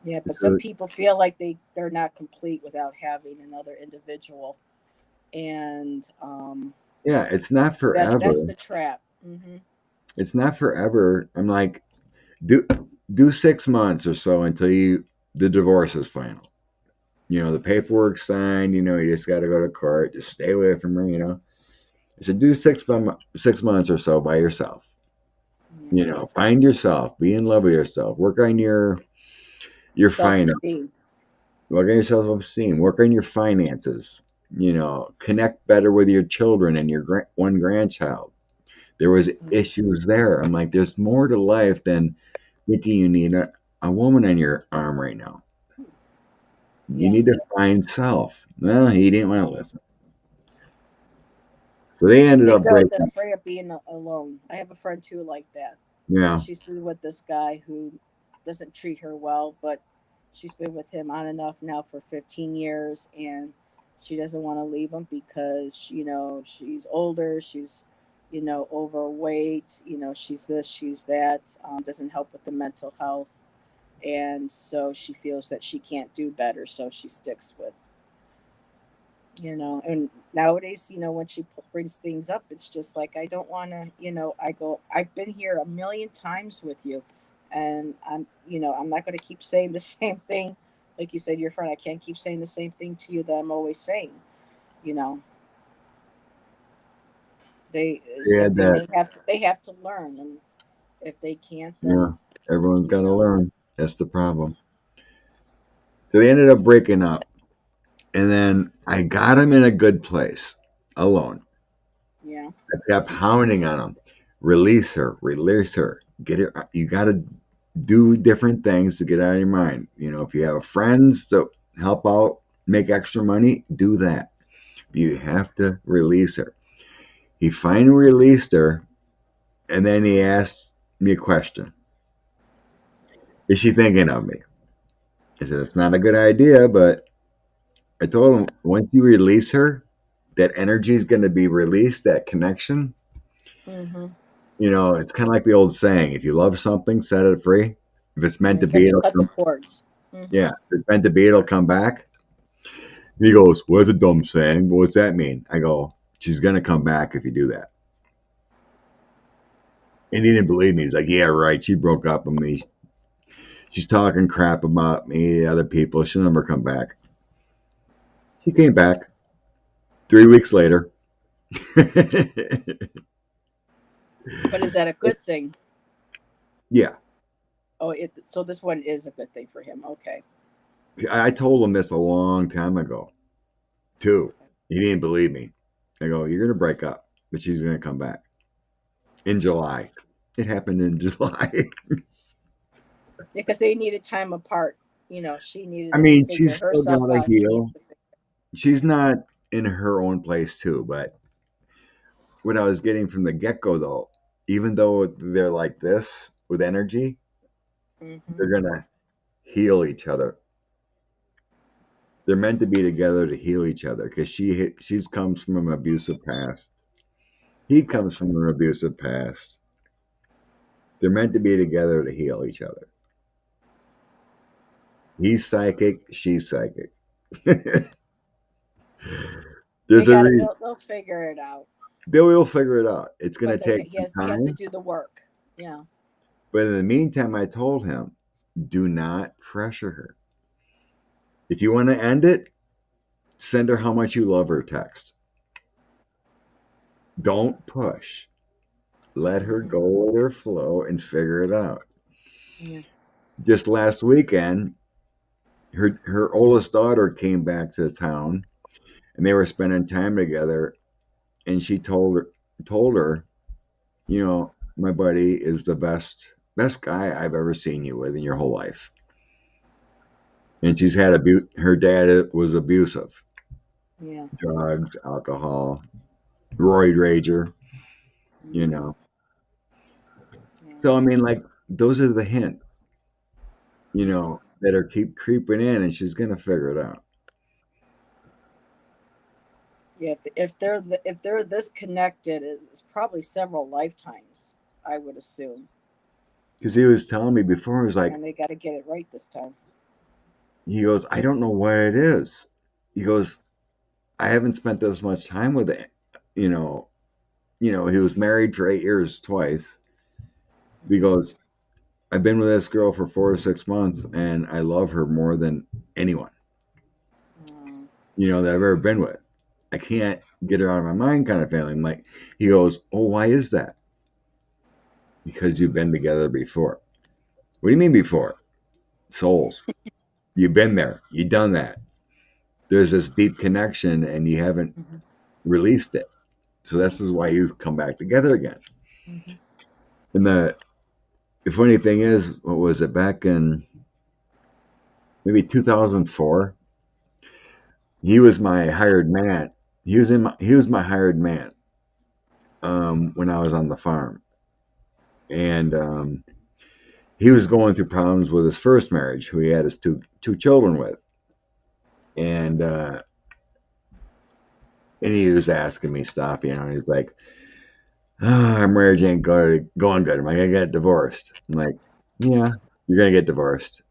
Yeah, but some So people feel like they're not complete without having another individual, and yeah, it's not forever. that's the trap. Hmm. It's not forever. I'm like, do do 6 months or so until the divorce is final. The paperwork signed. You just got to go to court. Just stay away from her. I said, do 6 months or so by yourself. Yeah. Find yourself, be in love with yourself, work on your Self finance, esteem. work on your self-esteem, work on your finances. Connect better with your children and your one grandchild. There was Yeah. issues there. I'm like, there's more to life than thinking you need a woman on your arm right now. You Yeah. need to find self. Well, he didn't want to listen. So they ended They up don't. breaking They're up. afraid of being alone. I have a friend too like that. Yeah. She's been with this guy who doesn't treat her well, but she's been with him on and off now for 15 years, and she doesn't want to leave him because she's older. She's overweight. She's this, she's that. Doesn't help with the mental health, and so she feels that she can't do better, so she sticks with and nowadays when she brings things up, it's just like, I don't want to, I go, I've been here a million times with you, and I'm not going to keep saying the same thing. Like you said, your friend, I can't keep saying the same thing to you that I'm always saying. you know They had and that. they have to learn, and if they can't, Yeah. then Everyone's you got to know learn. That's the problem. So they ended up breaking up. And then I got him in a good place alone. yeah. I kept hounding on him. Release her, release her. Get her. You got to do different things to get out of your mind. If you have friends to help out, make extra money, do that. But you have to release her. He finally released her, and then he asked me a question. Is she thinking of me? I said, it's not a good idea, but I told him once you release her, that energy is going to be released, that connection. Hmm. It's kind of like the old saying: if you love something, set it free. If it's meant Yeah, to you have be, to it'll cut the come. cords. Hmm. Yeah, if it's meant to be, it'll come back. He goes, "What's a dumb saying? What's that mean?" I go, "She's gonna come back if you do that." And he didn't believe me. He's like, "Yeah, right. She broke up with me. She's talking crap about me, other people. She'll never come back." She came back 3 weeks later. But is that a good thing? Yeah, Oh, so this one is a good thing for him. Okay. I told him this a long time ago too. Okay. He didn't believe me. I go, "You're gonna break up, but she's gonna come back in July." It happened in July. Because they needed time apart. She needed I to mean, figure she's still herself gotta out. He needed heal. to figure. She's not in her own place too, but what I was getting from the get go though, even though they're like this with energy, Hmm. they're gonna heal each other. They're meant to be together to heal each other because she's comes from an abusive past. He comes Gotcha. from an abusive past. They're meant to be together to heal each other. He's psychic, she's psychic. They There's a got it. reason. They'll figure it out. They will figure it out. It's gonna But take some they have to time. do the work. Yeah. But in the meantime, I told him, do not pressure her. If you want to end it, send her how much you love her text. Don't push. Let her Hmm. go with her flow and figure it out. Yeah. Just last weekend, her oldest daughter came back to the town, and they were spending time together. And she told her, my buddy is the best guy I've ever seen you with in your whole life. And she's had her dad was abusive, Yeah. drugs, alcohol, roid rager, you Hmm. know. Yeah. So I mean, like those are the hints, that are keep creeping in, and she's gonna figure it out. Yeah. If they're this connected, it's probably several lifetimes. I would assume, Because he was telling me before, he was like, and they got to get it right this time. he goes, I don't know what it is. He goes, I haven't spent this much time with it. You know, he was married for 8 years twice. He Hmm. goes, I've been with this girl for 4 to 6 months, and I love her more than anyone, Mm. that I've ever been with. I can't get her out of my mind, kind of feeling. Like he goes, oh, why is that? Because you've been together before. What do you mean before? Souls. You've been there. You've done that. There's this deep connection, and you haven't Hmm. released it. So this is why you've come back together again. Hmm. And the funny thing is, what was it back in maybe 2004? He was my hired man. He was my hired man when I was on the farm, and he was going through problems with his first marriage, who he had his two children with, and he was asking me stuff, and he's like, our marriage ain't going good. Am I gonna get divorced? I'm like, yeah, you're gonna get divorced.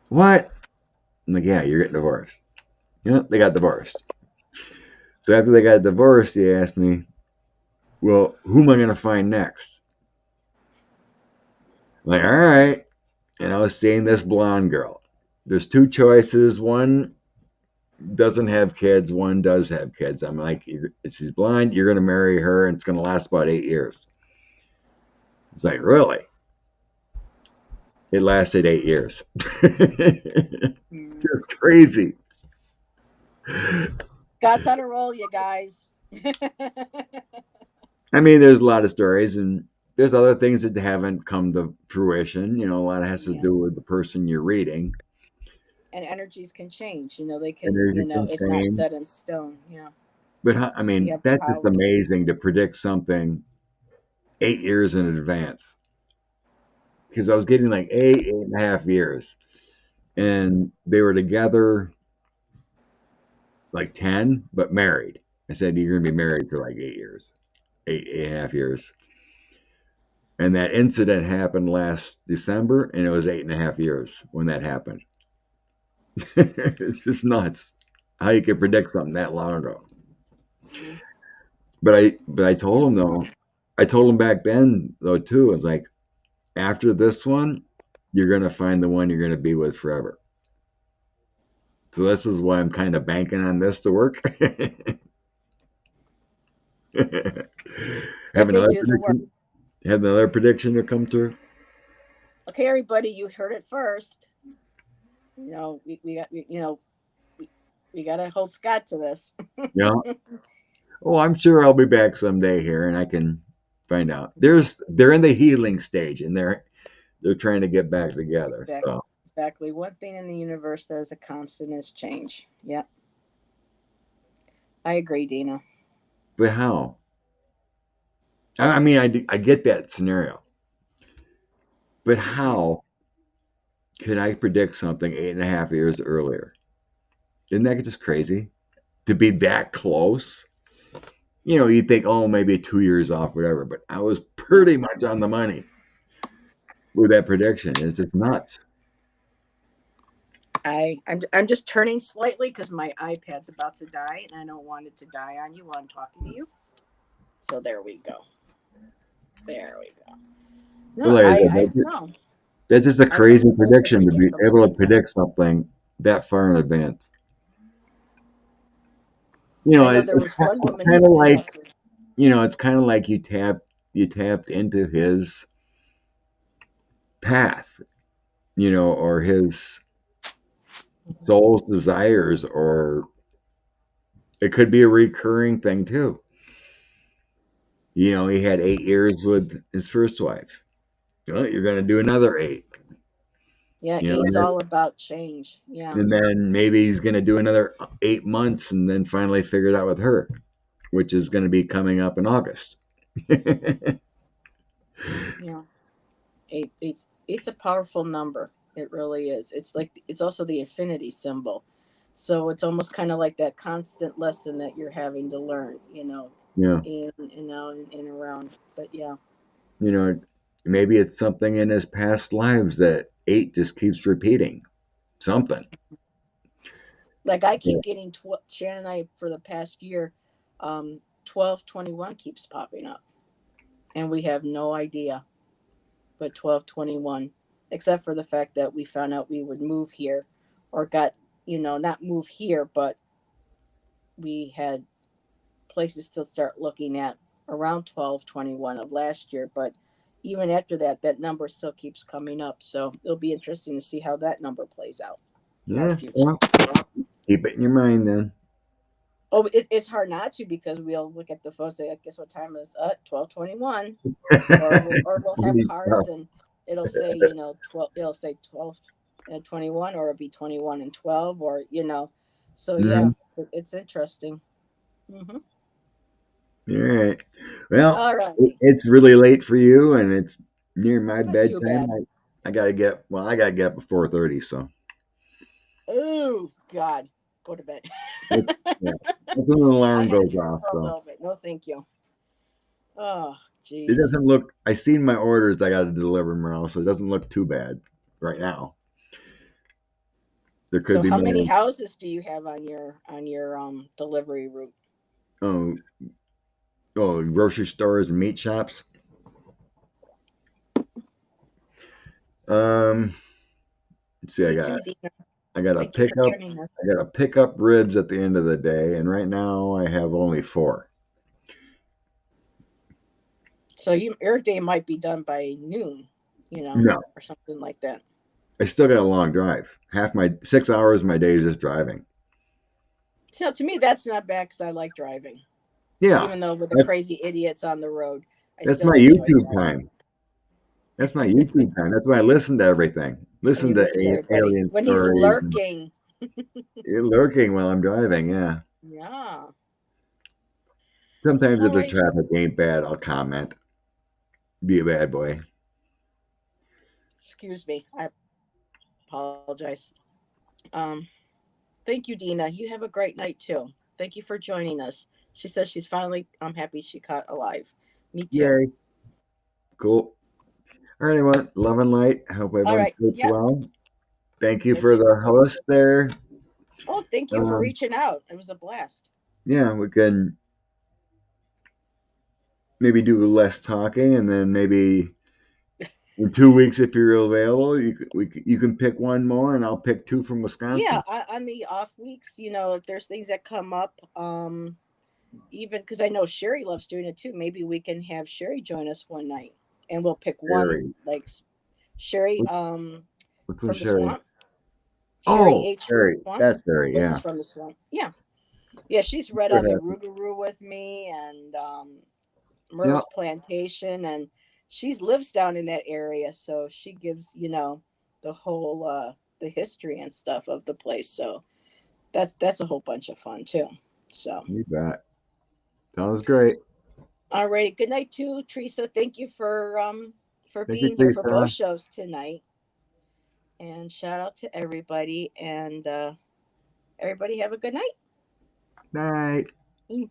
What? I'm like, yeah, you're getting divorced. Yeah, they got divorced. So after they got divorced, he asked me, well, who am I gonna find next? I'm like, all right. And I was seeing this blonde girl. There's two choices. One doesn't have kids. One does have kids. I'm like, she's blind. You're gonna marry her, and it's gonna last about 8 years. It's like, really? It lasted 8 years. Mm. Just crazy. Scott's on a roll, you guys. I mean, there's a lot of stories, and there's other things that haven't come to fruition. A lot has to Yeah. do with the person you're reading. And energies can change. They And can. there's a It's not constraint. set in stone. Yeah. But I You mean, have the that's just power to. amazing to predict something 8 years in advance. Because I was getting like 8.5 years, and they were together like 10, but married. I said, you're going to be married for like 8 years, 8.5 years. And that incident happened last December, and it was 8.5 years when that happened. It's just nuts how you could predict something that long ago. Hmm. But I told him Incredible. though, I told him back then though too. I was like, after this one, you're gonna find the one you're gonna be with forever. So this is why I'm kind of banking on this to work. Have If they another do the work. prediction. Have another prediction to come true. Okay, everybody, you heard it first. We got we, we got to hold Scott to this. Yeah. Oh, I'm sure I'll be back someday here, and I can find out. They're in the healing stage, and they're trying to get back together. Exactly. So, Exactly. One thing in the universe that is a constant is change. Yep. I agree, Dina. but how? I mean, I get that scenario, but Yeah. how could I predict something 8.5 years earlier? Isn't that just crazy to be that close? You'd think, oh, maybe 2 years off, whatever. But I was Yeah. pretty much on the money with that prediction. It's just nuts. I'm just turning slightly because my iPad's about to die, and I don't want it to die on you while I'm talking to you. So there we go. There we go. But No, like I I said, no. that's just a I think crazy we're both prediction to predicting be something able to like that. predict something that far in advance. I know It's there was one woman kind who of did like it. it's kind of like you tap. you tapped into his path, or his Mhm. soul's desires, or it could be a recurring thing too. He had 8 years with his first wife. Well, you're going to do another 8. Yeah, And eight's then, all about change. Yeah. and then maybe he's going to do another 8 months and then finally figure it out with her, which is going to be coming up in August. Yeah. Eight's a powerful number. It really is. It's like it's also the infinity symbol. So it's almost kind of like that constant lesson that you're having to learn, Yeah. in and out and around. But yeah. You know, maybe it's something in his past lives that 8 just keeps repeating something. Like I Yeah. keep getting Shannon and I for the past year, 1221 keeps popping up. And we have no idea but 1221, except for the fact that we found out we would move here or got, not move here, but we had places to start looking at around 1221 of last year. But even after that, that number still keeps coming up. So it'll be interesting to see how that number plays out in our Yeah. future. Well, keep it in your mind then. Oh, it's hard not to because we'll look at the phone and say, guess what time is 1221, or we'll have cards and it'll say 12, it'll say 12 and 21, or it'll be 21 and 12, or so yeah, Mhm. it's interesting. Hmm. All right. Well, All right. it's really late for you, and it's near my Not too bedtime. bad. I gotta get. Well, I gotta get before 30. So Oh God, go to bed. that's, yeah, that's when the I alarm had to goes do it off. for a So little bit. No, thank you. Oh, it jeez. doesn't look. I seen my orders. I got to deliver them now, so it doesn't look too bad right now. There could So be how many more. houses do you have on your delivery route? Oh, grocery stores and meat shops. Um, let's see. Me too, Dina. I got to Thank you pick for up. joining us. I got to pick up ribs at the end of the day, and right now I have only 4. So your day might be done by noon, No, or something like that. I still got a long drive. Half my 6 hours of my day is just driving. So to me, that's not bad because I like driving. Yeah, Even though with the that's crazy idiots on the road, I that's my still enjoy YouTube driving. time. That's my YouTube time. That's why I listen to everything. And Listen you to listen to everybody alien when he's stories and lurking. lurking while I'm driving. Yeah. Yeah. Sometimes All if the right. traffic ain't bad, I'll comment. Be a bad boy. Excuse me. I apologize. Um, Thank you, Dina. You have a great night too. Thank you for joining us. She says she's finally. I'm happy she caught alive. Me too. Yay. Cool. All right, everyone. Love and light. I hope All everyone right. sleeps Yep. well. Thank you Same for to the everybody. host there. Oh, thank you for Um, reaching out. It was a blast. yeah, we can maybe do less talking, and then maybe in 2 weeks, if you're available, you can pick one more, and I'll pick 2 from Yeah, Wisconsin. on the off weeks, if there's things that come up, even because I know Sherry loves doing it too. Maybe we can have Sherry join us one night, and we'll pick one Sherry. like Sherry, Which one's from the Sherry? swamp. Sherry Oh, H from Sherry. the swamp. That's Sherry. This is Yeah. from the swamp. Yeah, yeah. She's read Good on the happen. Rougarou with me and Yeah. Myrrh's Plantation, and she lives down in that area, so she gives the whole the history and stuff of the place. So that's a whole bunch of fun too. So, You bet. Sounds great. all right. Good night, too, Teresa. Thank you for Thank you, being here for both Teresa. shows tonight. And shout out to everybody. And everybody have a good Night. night.